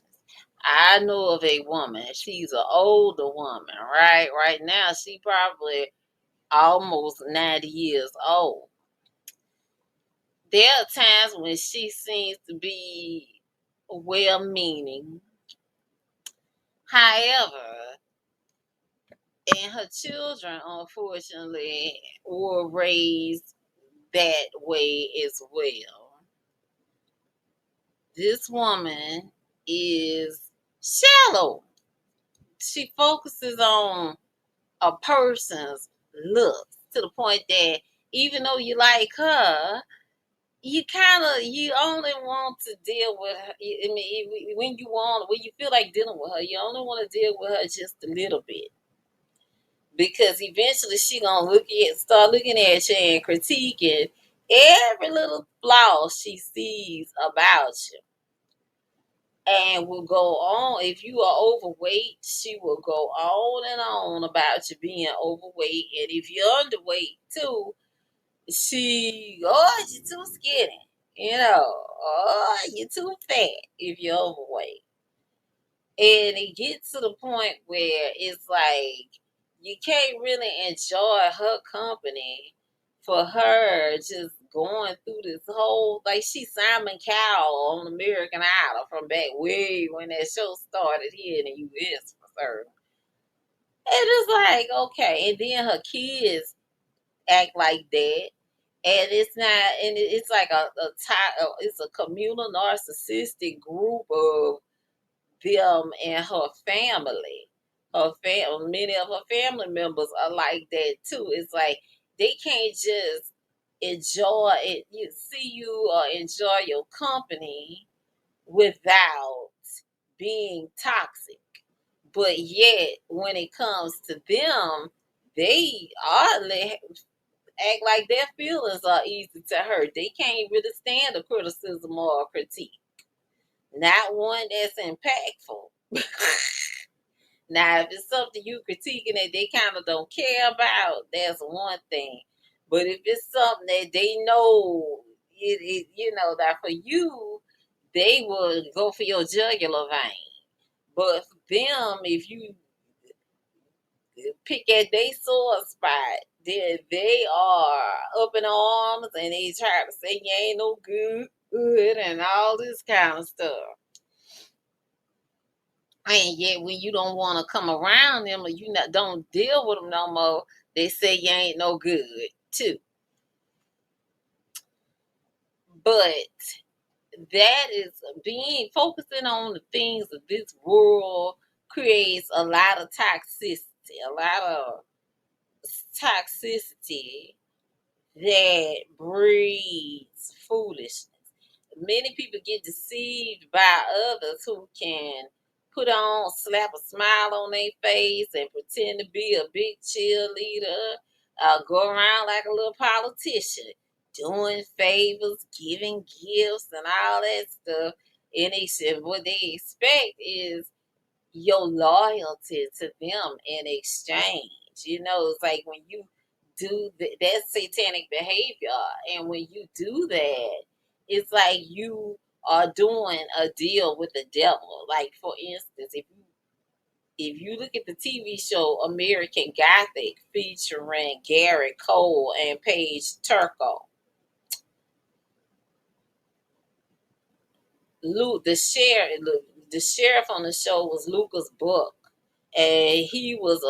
I know of a woman. She's an older woman, right? Right now, she probably almost 90 years old. There are times when she seems to be well-meaning. However, and her children, unfortunately, were raised that way as well. This woman is shallow. She focuses on a person's looks to the point that even though you like her, you only want to deal with her. I mean, when you feel like dealing with her, you only want to deal with her just a little bit, because eventually she gonna start looking at you and critiquing every little flaw she sees about you, and will go on. If you are overweight, she will go on and on about you being overweight, and if you're underweight too, you're too skinny, you're too fat if you're overweight. And it gets to the point where it's like you can't really enjoy her company for her just going through this whole, like she's Simon Cowell on American Idol from back way when that show started here in the US for certain. And it's like, okay, and then her kids act like that. And it's not, and it's like it's a communal narcissistic group of them and her family. Many of her family members are like that too. It's like they can't just enjoy it, you or enjoy your company without being toxic. But yet, when it comes to them, they oddly act like their feelings are easy to hurt. They can't really stand a criticism or a critique. Not one that's impactful. Now, if it's something you critiquing that they kind of don't care about, that's one thing. But if it's something that they know, that for you, they will go for your jugular vein. But for them, if you pick at their sore spot, then they are up in arms and they try to say you ain't no good and all this kind of stuff. And yet, when you don't want to come around them or don't deal with them no more, they say you ain't no good too. But that is focusing on the things of this world creates a lot of toxicity that breeds foolishness. Many people get deceived by others who can slap a smile on their face and pretend to be a big cheerleader, go around like a little politician, doing favors, giving gifts, and all that stuff. And they said what they expect is your loyalty to them in exchange. It's like when you do that's satanic behavior. And when you do that, it's like you are doing a deal with the devil. Like, for instance, if you look at the TV show American Gothic featuring Gary Cole and Paige Turco, the sheriff on the show was Lucas Buck, and he was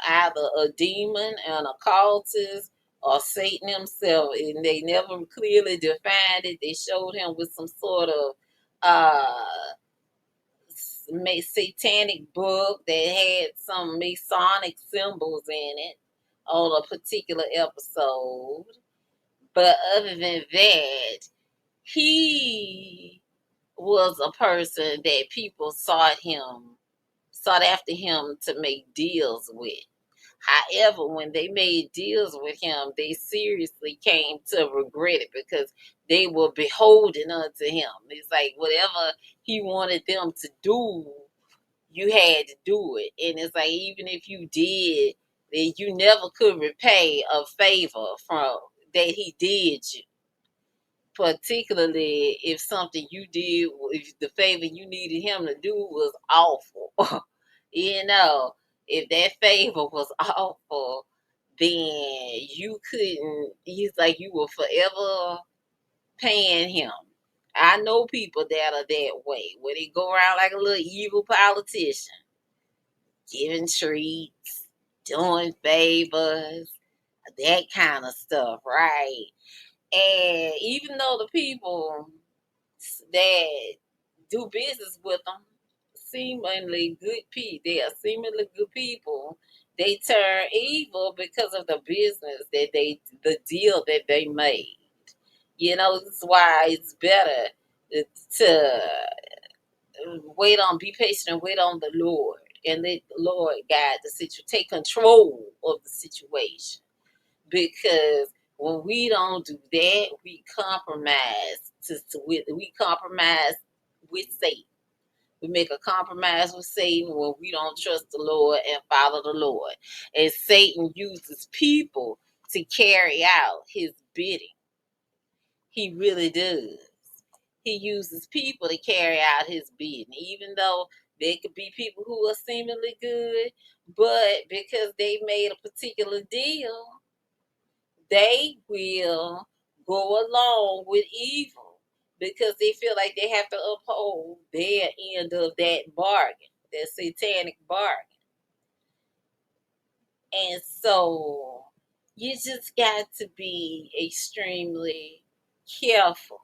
either a demon, an occultist, or Satan himself, and they never clearly defined it. They showed him with some sort of uh, satanic book that had some Masonic symbols in it on a particular episode. But other than that, he was a person that people sought after him to make deals with. However, when they made deals with him, they seriously came to regret it because they were beholden unto him. It's like whatever he wanted them to do, you had to do it. And it's like, even if you did, then you never could repay a favor from that he did you. Particularly if something you did, if the favor you needed him to do was awful. you know, if that favor was awful, then you couldn't, he's like, you were forever paying him. I know people that are that way, where they go around like a little evil politician, giving treats, doing favors, that kind of stuff, right? And even though the people that do business with them seemingly good people, they are seemingly good people, they turn evil because of the business that the deal that they made. That's why it's better to be patient and wait on the Lord, and let the Lord guide the situation, take control of the situation. Because when we don't do that, we compromise we compromise with Satan. We make a compromise with Satan when we don't trust the Lord and follow the Lord. And Satan uses people to carry out his bidding. He really does. He uses people to carry out his bidding, even though there could be people who are seemingly good, but because they made a particular deal, they will go along with evil because they feel like they have to uphold their end of that bargain, that satanic bargain. And so you just got to be extremely careful.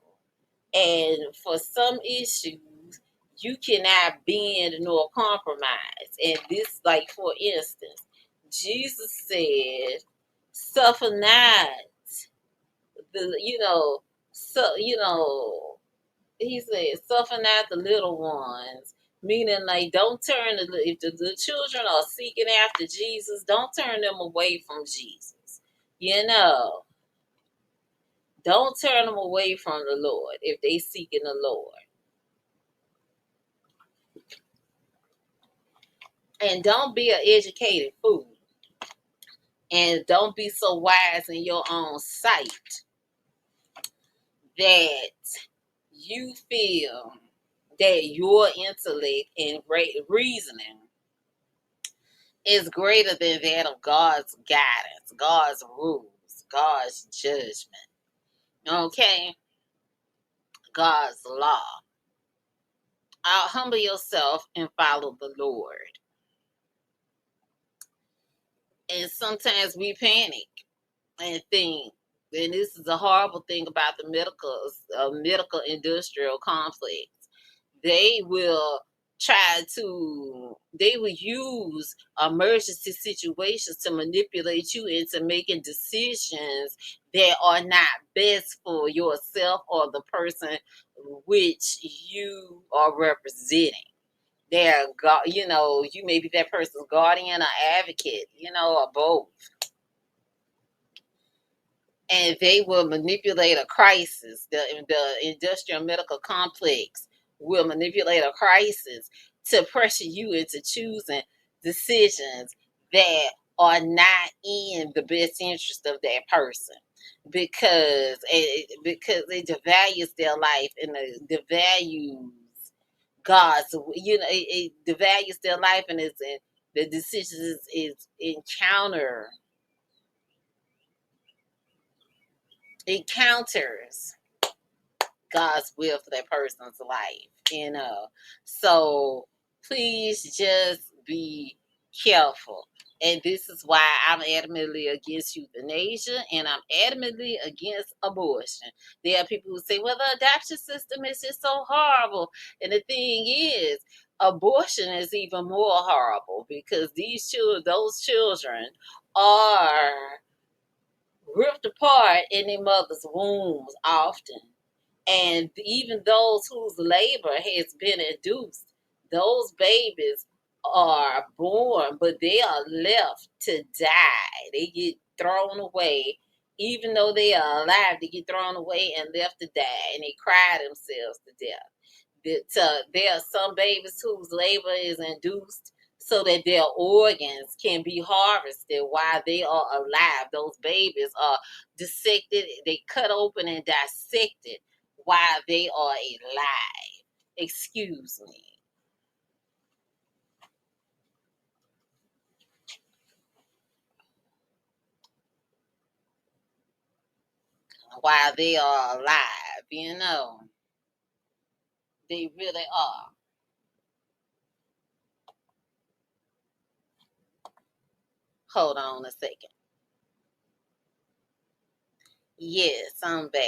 And for some issues, you cannot bend nor compromise. And this, like, for instance, Jesus said, suffer not so he said, suffer not the little ones, meaning, like, don't turn if the children are seeking after Jesus, don't turn them away from Jesus. You know, don't turn them away from the Lord if they seeking the Lord. And don't be an educated fool. And don't be so wise in your own sight that you feel that your intellect and reasoning is greater than that of God's guidance, God's rules, God's judgment. Okay? God's law. Humble yourself and follow the Lord. And sometimes we panic and think, and this is a horrible thing about the medical industrial complex. They will they will use emergency situations to manipulate you into making decisions that are not best for yourself or the person which you are representing. You may be that person's guardian or advocate, or both. And they will manipulate a crisis. The industrial medical complex will manipulate a crisis to pressure you into choosing decisions that are not in the best interest of that person, because it devalues their life, and it devalues God's. It devalues their life, and the decisions is encounters God's will for that person's life. So please just be careful. And this is why I'm adamantly against euthanasia, and I'm adamantly against abortion. There are people who say, well, the adoption system is just so horrible. And the thing is, abortion is even more horrible because those children are ripped apart in their mother's wombs often. And even those whose labor has been induced, those babies are born, but they are left to die. They get thrown away. Even though they are alive, they get thrown away and left to die, and they cry themselves to death. There are some babies whose labor is induced so that their organs can be harvested while they are alive. Those babies are dissected, they cut open and dissected while they are alive. Excuse me. While they are alive. They really are. Hold on a second. Yes, I'm back.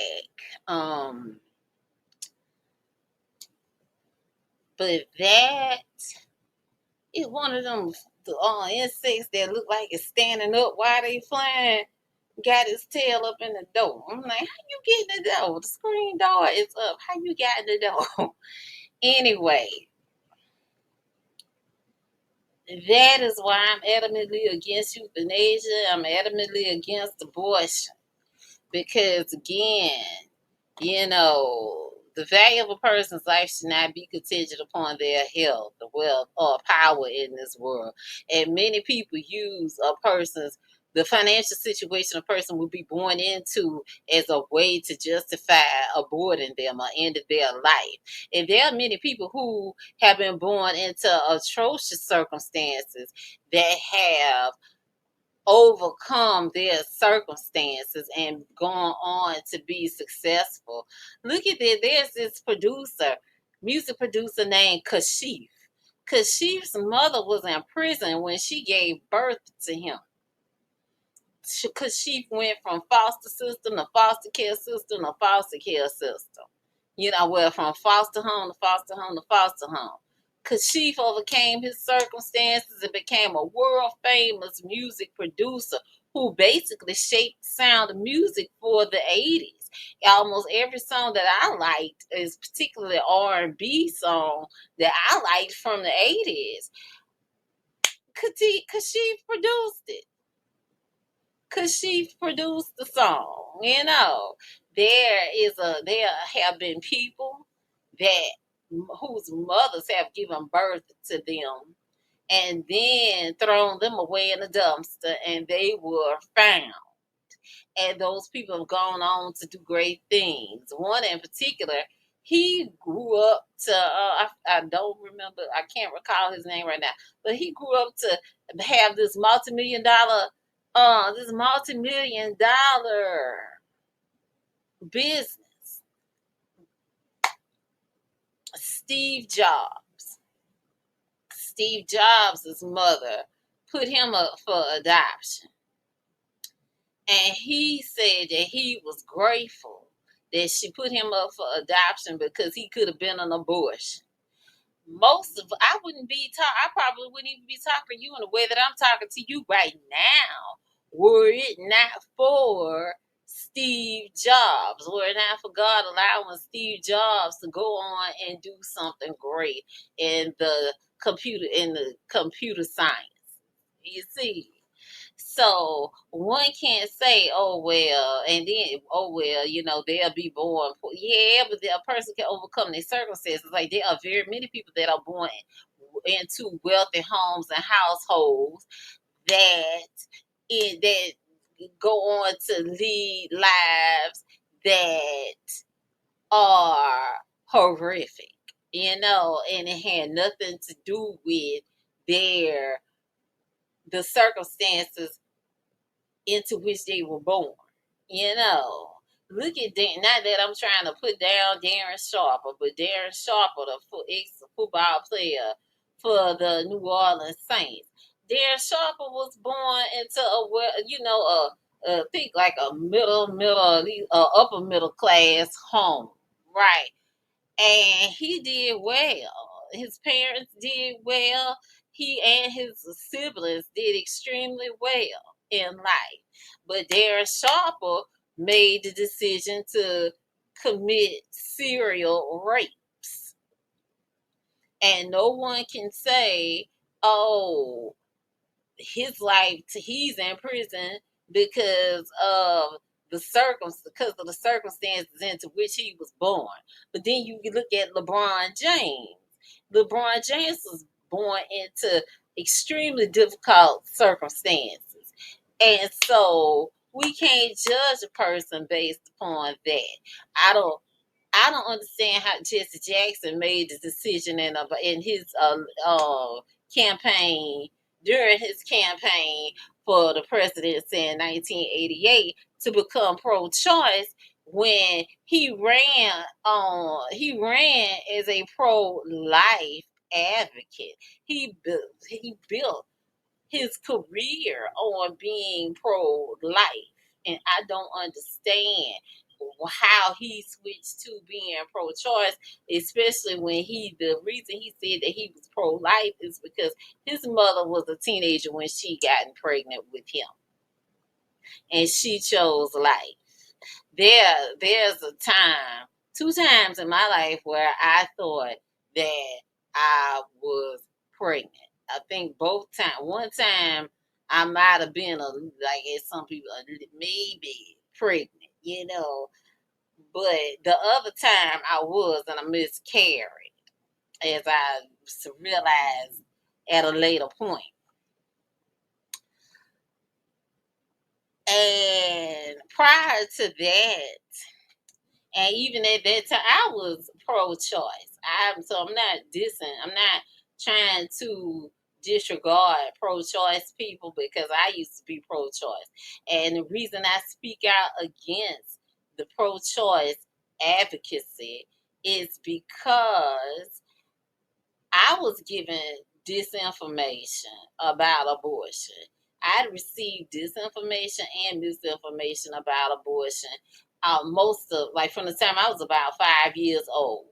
But that is one of them insects that look like it's standing up while they flying. Got his tail up in the door. I'm like, how you get in the door? The screen door is up. How you got in the door? Anyway, that is why I'm adamantly against euthanasia. I'm adamantly against abortion. Because again, the value of a person's life should not be contingent upon their health, wealth, or power in this world. And many people use the financial situation a person will be born into as a way to justify aborting them or ending their life. And there are many people who have been born into atrocious circumstances that have overcome their circumstances and gone on to be successful. Look at this. There's this music producer named Kashif. Kashif's mother was in prison when she gave birth to him. Kashif went from foster system to foster care system to foster care system. From foster home to foster home to foster home. Kashif overcame his circumstances and became a world famous music producer who basically shaped the sound of music for the 80s. Almost every song that I liked is particularly R&B song that I liked from the 80s. Kashif produced it. Kashif produced the song. There have been people that whose mothers have given birth to them and then thrown them away in a dumpster and they were found. And those people have gone on to do great things. One in particular, he grew up to, I don't remember, I can't recall his name right now, but he grew up to have this multi-million dollar business. Steve Jobs. Steve Jobs' mother put him up for adoption. And he said that he was grateful that she put him up for adoption because he could have been an abortion. I probably wouldn't even be talking to you in the way that I'm talking to you right now were it not for Steve Jobs, were it not for God allowing Steve Jobs to go on and do something great in the computer science. You see. So one can't say, oh well, and then oh well, they'll be born. Yeah, but a person can overcome their circumstances. Like there are very many people that are born into wealthy homes and households that go on to lead lives that are horrific, and it had nothing to do with the circumstances into which they were born. You know, Look at Dan. Not that I'm trying to put down Darren Sharper, but Darren Sharper, the ex-football player for the New Orleans Saints. Darren Sharper was born into I think like a upper middle class home, right? And he did well. His parents did well. He and his siblings did extremely well in life. But Darren Sharper made the decision to commit serial rapes. And no one can say, oh, he's in prison because of because of the circumstances into which he was born. But then you look at LeBron James. LeBron James was born into extremely difficult circumstances. And so we can't judge a person based upon that. I don't I don't understand how Jesse Jackson made the decision in his campaign during his campaign for the presidency in 1988 to become pro-choice when he ran as a pro-life advocate. He built his career on being pro-life, and I don't understand how he switched to being pro-choice, especially when the reason he said that he was pro-life is because his mother was a teenager when she got pregnant with him, and she chose life. There's a time, two times in my life where I thought that I was pregnant. I think both times. One time I might have been like as some people maybe pregnant. But the other time I was and I miscarried, as I realized at a later point. And prior to that, and even at that time, I was pro-choice. I'm not dissing. I'm not trying to disregard pro-choice people because I used to be pro-choice. And the reason I speak out against the pro-choice advocacy is because I was given disinformation about abortion. I received disinformation and misinformation about abortion. Most of, like, from the time I was about 5 years old,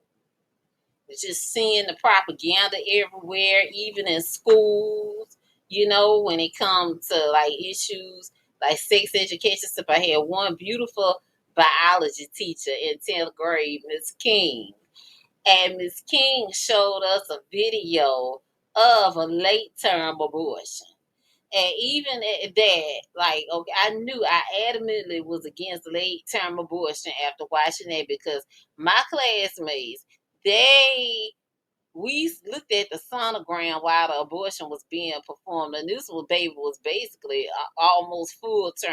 just seeing the propaganda everywhere, even in schools. When it comes to like issues like sex education stuff. I had one beautiful biology teacher in 10th grade, Miss King, and Miss King showed us a video of a late term abortion. And even at that, like, okay, I adamantly was against late term abortion after watching that because my classmates, they we looked at the sonogram while the abortion was being performed, and baby was basically almost full term,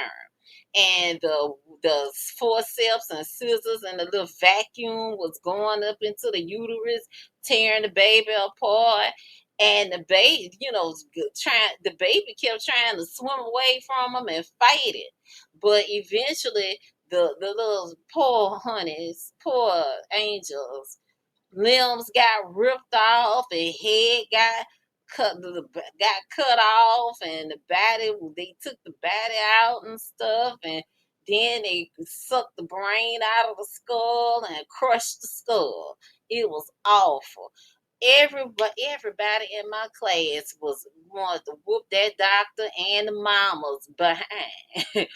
and the forceps and scissors and the little vacuum was going up into the uterus, tearing the baby apart. And the baby, the baby kept trying to swim away from him and fight it, but eventually the little poor honeys, poor angels, limbs got ripped off and head got cut off, and they took the body out and stuff, and then they sucked the brain out of the skull and crushed the skull. It was awful. Everybody in my class was wanted to whoop that doctor and the mamas behind.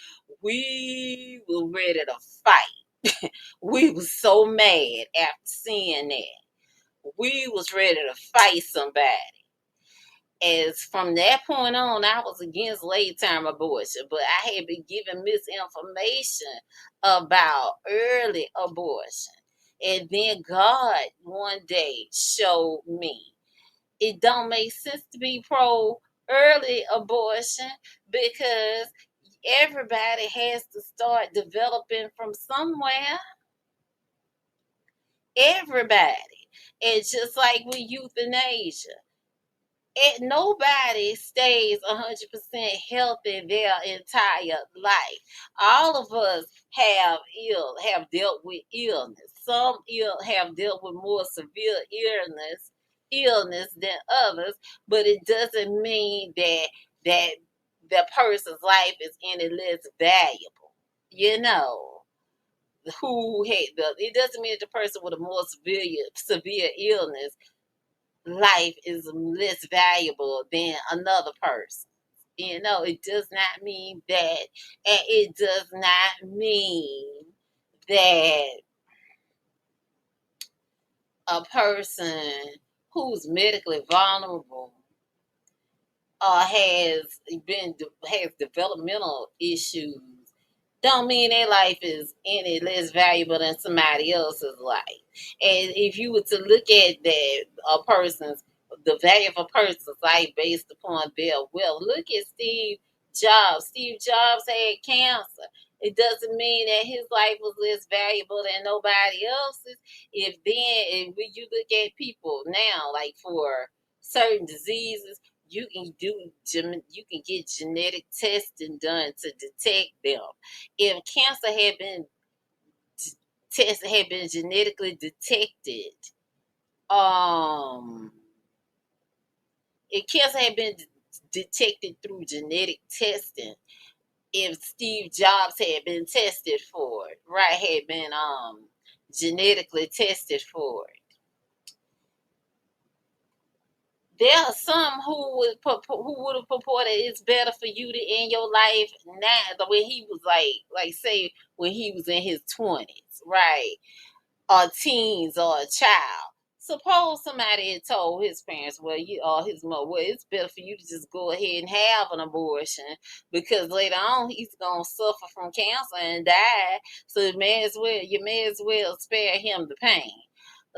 We were ready to fight. We was so mad after seeing that. We was ready to fight somebody. As from that point on, I was against late term abortion, but I had been given misinformation about early abortion. And then God one day showed me it don't make sense to be pro early abortion because everybody has to start developing from somewhere. Everybody. It's just like with euthanasia. Nobody stays 100% healthy their entire life. All of us have dealt with illness. Some have dealt with more severe illness than others, but it doesn't mean that the person's life is any less valuable. You know, it doesn't mean that the person with a more severe illness life is less valuable than another person. It does not mean that. And it does not mean that a person who's medically vulnerable has developmental issues don't mean their life is any less valuable than somebody else's life. And if you were to look at the value of a person's life based upon their wealth, look at Steve Jobs. Steve Jobs had cancer. It doesn't mean that his life was less valuable than nobody else's. If you look at people now, like for certain diseases, you can get genetic testing done to detect them. If cancer had been tested, had been genetically detected, um if cancer had been detected through genetic testing, if Steve Jobs had been tested for it, right, had been genetically tested for it. There are some who would have purported it's better for you to end your life now, the way he was like say when he was in his 20s, right? Or teens or a child. Suppose somebody had told his parents, well, you or his mother, well, it's better for you to just go ahead and have an abortion because later on he's gonna suffer from cancer and die. So you may as well spare him the pain.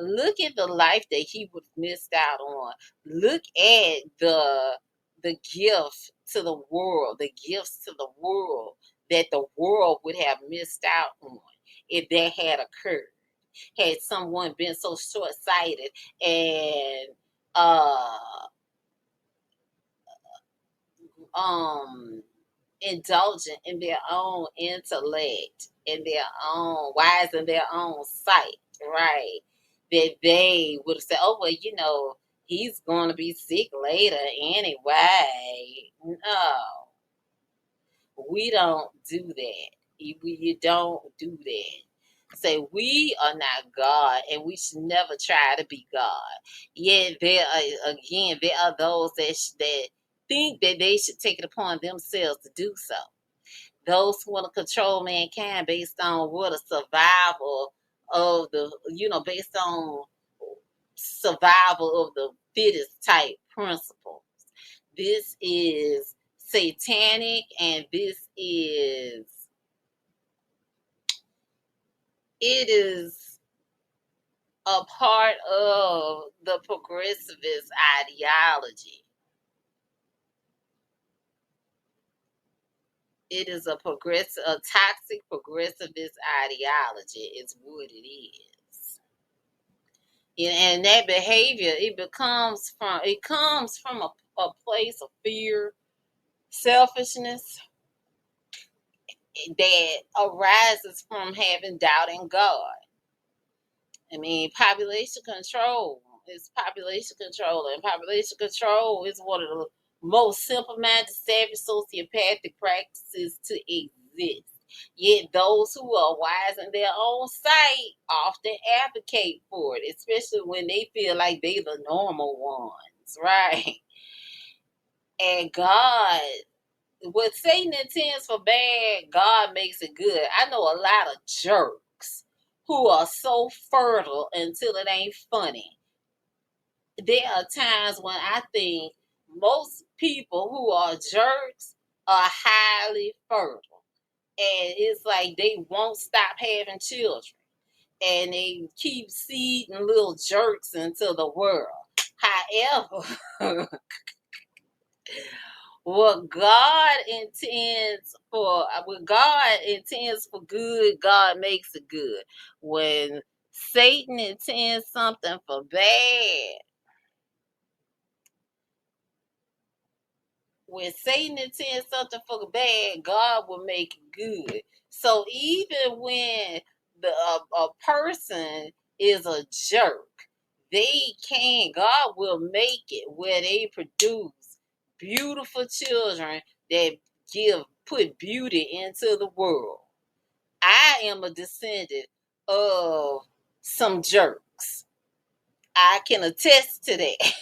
Look at the life that he would have missed out on. Look at the gift to the world, the gifts to the world that the world would have missed out on if that had occurred. Had someone been so short sighted and uh um indulgent in their own intellect, in their own wise in their own sight, right? That they would have said, oh well, he's gonna be sick later anyway. No, we don't do that. You don't do that. Say we are not God, and we should never try to be God. Yet there are those that think that they should take it upon themselves to do so. Those who want to control mankind based on what a survival of based on survival of the fittest type principle. This is satanic, and it is a part of the progressivist ideology. It is a toxic progressivist ideology is what it is. And that behavior, it comes from a place of fear, selfishness that arises from having doubt in God. I mean, population control is population control, and population control is one of the most simple-minded, savage, sociopathic practices to exist. Yet those who are wise in their own sight often advocate for it, especially when they feel like they're the normal ones, right? And God, what Satan intends for bad, God makes it good. I know a lot of jerks who are so fertile until it ain't funny. There are times when I think most people who are jerks are highly fertile. And it's like they won't stop having children. And they keep seeding little jerks into the world. However, what God intends for good, God makes it good. When Satan intends something for bad, when Satan intends something for bad, God will make it good. So even when a person is a jerk, God will make it where they produce beautiful children that put beauty into the world. I am a descendant of some jerks. I can attest to that.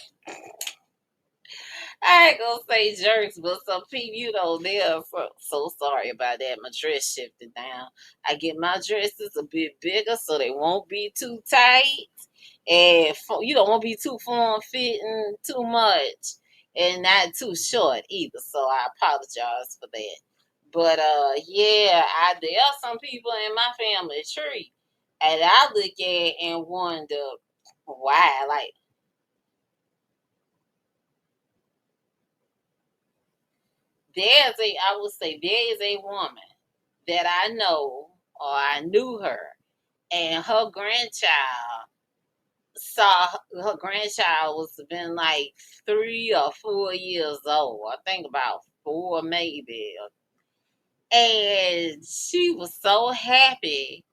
I ain't gonna say jerks, but some people, they're so sorry about that. My dress shifted down. I get my dresses a bit bigger so they won't be too tight. And you don't want to be too form fitting too much and not too short either. So I apologize for that. But yeah, there are some people in my family tree, and I look at and wonder why. Like I would say there is a woman that I know or I knew her, and her grandchild saw her grandchild was been like 3 or 4 years old. I think about four maybe, and she was so happy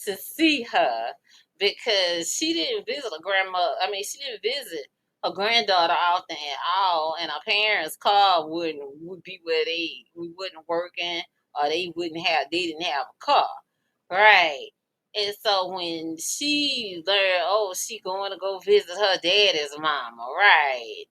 to see her because she didn't visit her grandma. I mean, she didn't visit her granddaughter often at all, and her parents' car would be where we wouldn't working or they didn't have a car, right? And so when she learned, oh, she going to go visit her daddy's mama, right?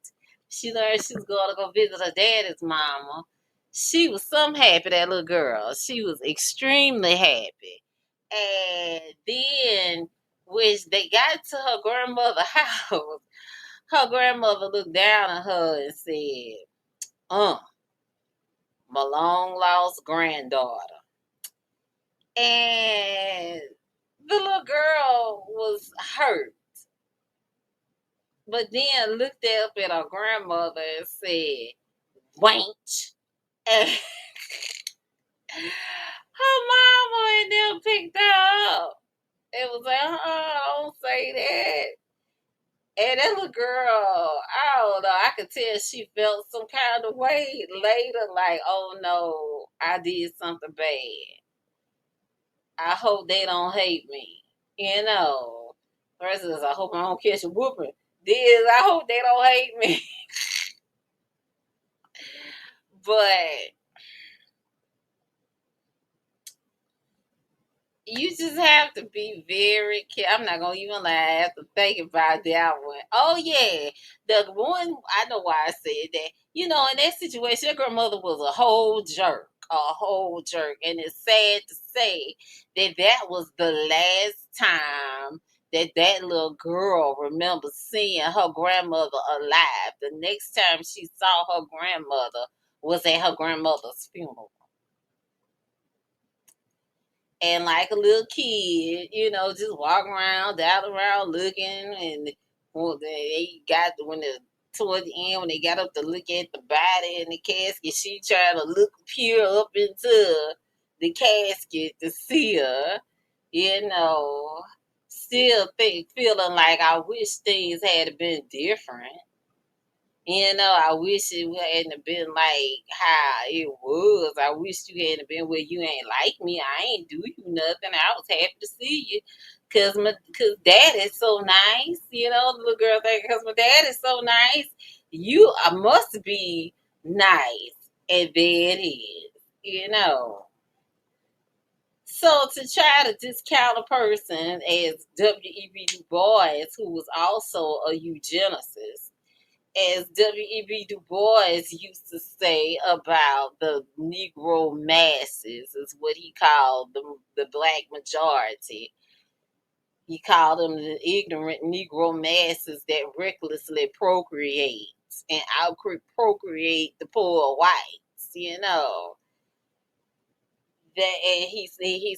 She learned she was going to go visit her daddy's mama. She was some happy, that little girl. She was extremely happy. And then when they got to her grandmother's house, her grandmother looked down at her and said, my long lost granddaughter. And the little girl was hurt, but then looked up at her grandmother and said, wench. And her mama and them picked her up. It was like, don't say that. And that little girl, I don't know, I could tell she felt some kind of way later, like, oh no, I did something bad. I hope they don't hate me. You know. Versus I hope I don't catch a whooping. This, I hope they don't hate me. But you just have to be very careful. I'm not gonna even lie. I have to think about that one. Oh yeah, the one I know why I said that. You know, in that situation, your grandmother was a whole jerk, and it's sad to say that that was the last time that that little girl remembers seeing her grandmother alive. The next time she saw her grandmother was at her grandmother's funeral. And like a little kid, you know, just walking around, down around looking, and they got when the toward the end when they got up to look at the body in the casket, she tried to peer up into the casket to see her, you know, still feeling like I wish things had been different. You know, I wish it hadn't been like how it was. I wish you hadn't been where you ain't like me. I ain't do you nothing. I was happy to see you. Cause dad is so nice. You know, the little girl thing, cause my dad is so nice. You must be nice. And there it is. You know. So to try to discount a person as W.E.B. Du Bois, who was also a eugenicist, as W.E.B. Du Bois used to say about the Negro masses, is what he called the black majority. He called them the ignorant Negro masses that recklessly procreate and out procreate the poor whites, you know. That and he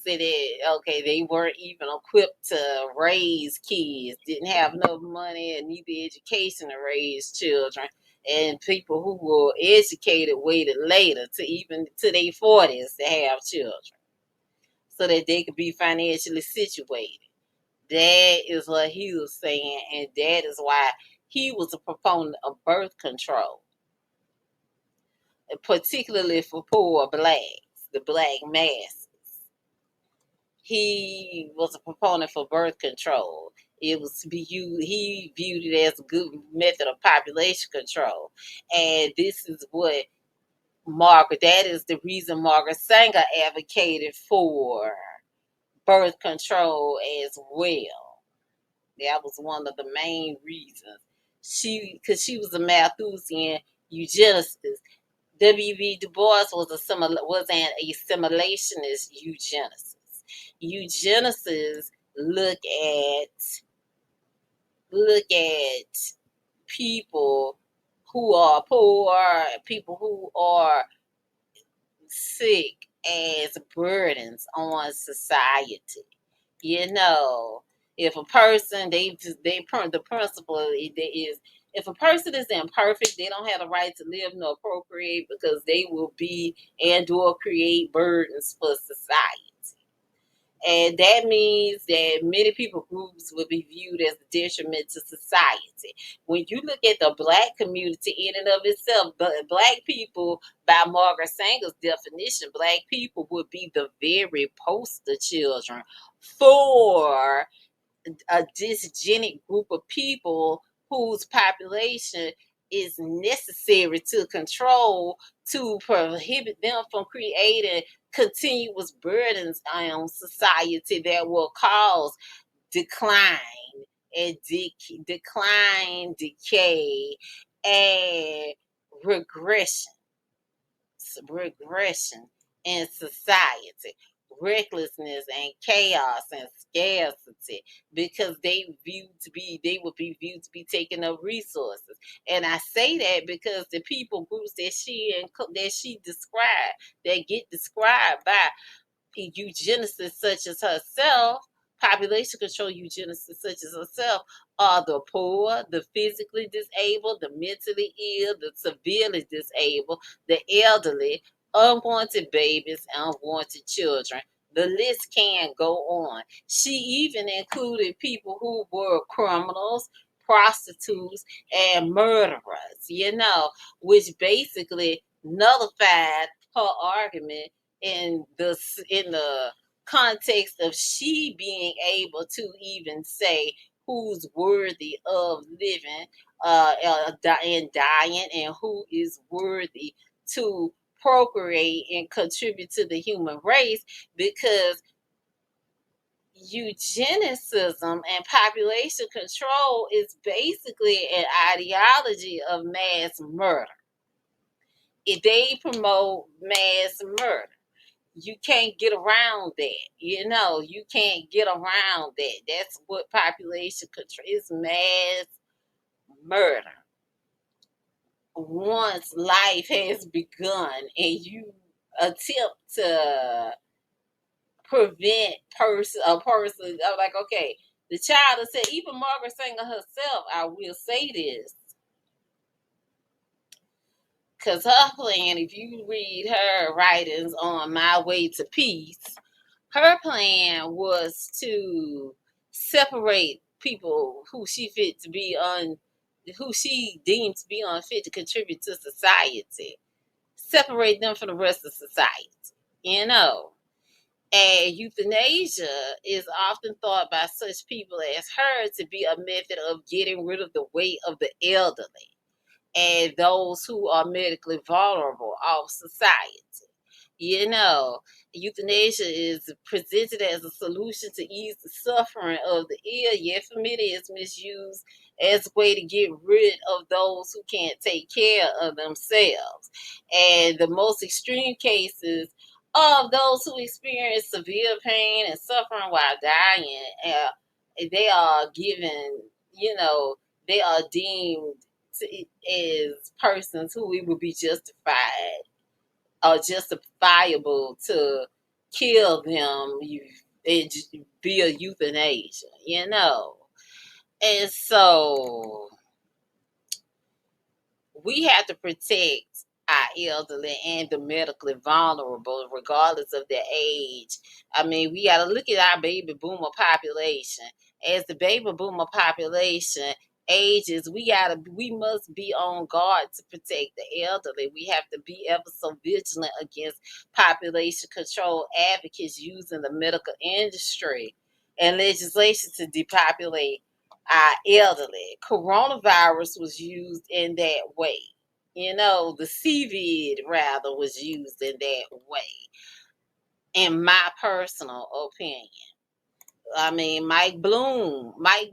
said that okay, they weren't even equipped to raise kids, didn't have enough money and need the education to raise children, and people who were educated waited later to even to their 40s to have children so that they could be financially situated. That is what he was saying, and that is why he was a proponent of birth control, particularly for poor blacks, the black mass. He was a proponent for birth control. It was he viewed it as a good method of population control, and this is what Margaret. That is the reason Margaret Sanger advocated for birth control as well. That was one of the main reasons. Because she was a Malthusian eugenicist. W.B. Du Bois was an assimilationist eugenicist. Eugenicists look at people who are poor, people who are sick as burdens on society. You know, if a person the principle is if a person is imperfect, they don't have the right to live nor procreate because they will be and or create burdens for society. And that means that many people groups will be viewed as a detriment to society. When you look at the black community in and of itself, black people, by Margaret Sanger's definition, black people would be the very poster children for a dysgenic group of people whose population is necessary to control to prohibit them from creating continuous burdens on society that will cause decline decay, and regression regression in society, recklessness and chaos and scarcity, because they would be viewed to be taking up resources. And I say that because the people groups that she described, that get described by eugenicists such as herself, population control eugenicists such as herself, are the poor, the physically disabled, the mentally ill, the severely disabled, the elderly, unwanted babies, and unwanted children. The list can go on. She even included people who were criminals, prostitutes, and murderers, which basically nullified her argument in the context of she being able to even say who's worthy of living and dying, and who is worthy to procreate and contribute to the human race, because eugenicism and population control is basically an ideology of mass murder. If they promote mass murder, you can't get around that. You can't get around that. That's what population control is: mass murder. Once life has begun and you attempt to prevent a person, I'm like, okay, the child has said, even Margaret Sanger herself, I will say this, because her plan, if you read her writings on My Way to Peace, her plan was to separate people who she deemed to be unfit to contribute to society, separate them from the rest of society, you know. And euthanasia is often thought by such people as her to be a method of getting rid of the weight of the elderly and those who are medically vulnerable of society. You know, euthanasia is presented as a solution to ease the suffering of the ill, yet for many it's misused as a way to get rid of those who can't take care of themselves. And the most extreme cases of those who experience severe pain and suffering while dying, they are given, they are deemed as persons who it would be justified or justifiable to kill them via euthanasia. And so we have to protect our elderly and the medically vulnerable, regardless of their age. I mean, we got to look at our baby boomer population. As the baby boomer population ages, we must be on guard to protect the elderly. We have to be ever so vigilant against population control advocates using the medical industry and legislation to depopulate our elderly. Coronavirus was used in that way. The CVID rather was used in that way, in my personal opinion. I mean, Mike Bloom, Mike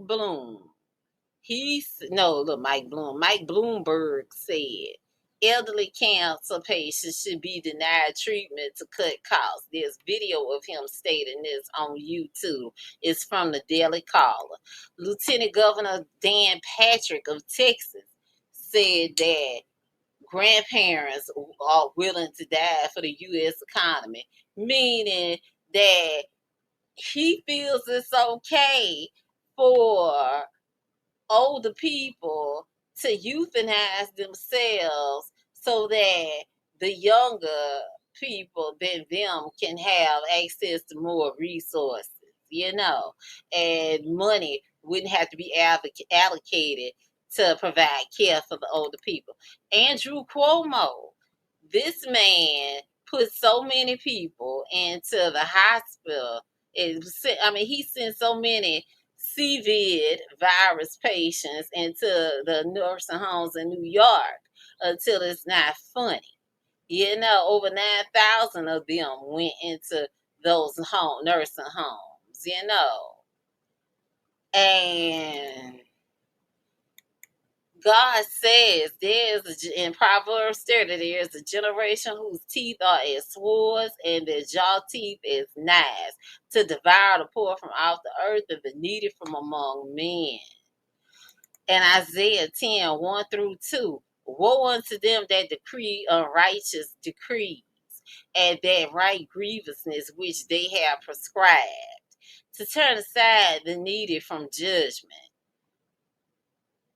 Bloomberg said elderly cancer patients should be denied treatment to cut costs. There's video of him stating this on YouTube. It's from the Daily Caller. Lieutenant Governor Dan Patrick of Texas said that grandparents are willing to die for the U.S. economy, meaning that he feels it's okay for older people to euthanize themselves so that the younger people than them can have access to more resources, and money wouldn't have to be allocated to provide care for the older people. Andrew Cuomo, this man put so many people into the hospital. He sent so many COVID virus patients into the nursing homes in New York until it's not funny. Over 9,000 of them went into those nursing homes. And God says in Proverbs 30, there's a generation whose teeth are as swords and their jaw teeth as knives to devour the poor from off the earth and the needy from among men. And Isaiah 10, 1 through 2. Woe unto them that decree unrighteous decrees and that right grievousness which they have prescribed, to turn aside the needy from judgment,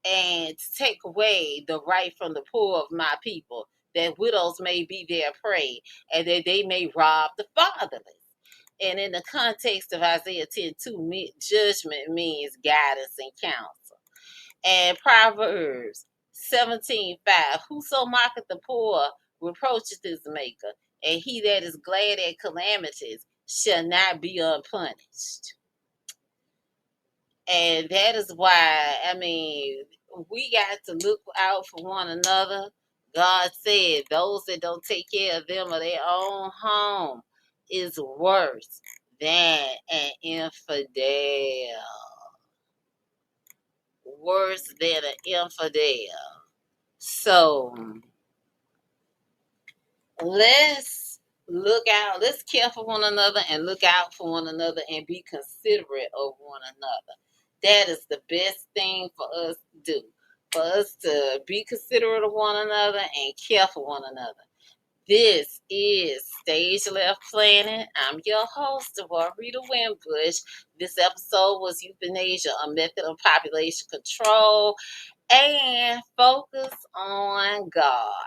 and to take away the right from the poor of my people, that widows may be their prey, and that they may rob the fatherless. And in the context of Isaiah 10:2, judgment means guidance and counsel. And Proverbs 17:5, whoso mocketh the poor reproacheth his maker, and he that is glad at calamities shall not be unpunished. And that is why, we got to look out for one another. God said those that don't take care of them or their own home is worse than an infidel. Worse than an infidel. So let's let's care for one another and look out for one another and be considerate of one another. That is the best thing for us to do. For us to be considerate of one another and care for one another. This is Stage Left Planet. I'm your host, Rita Wimbush. This episode was Euthanasia, a method of population control, and focus on God.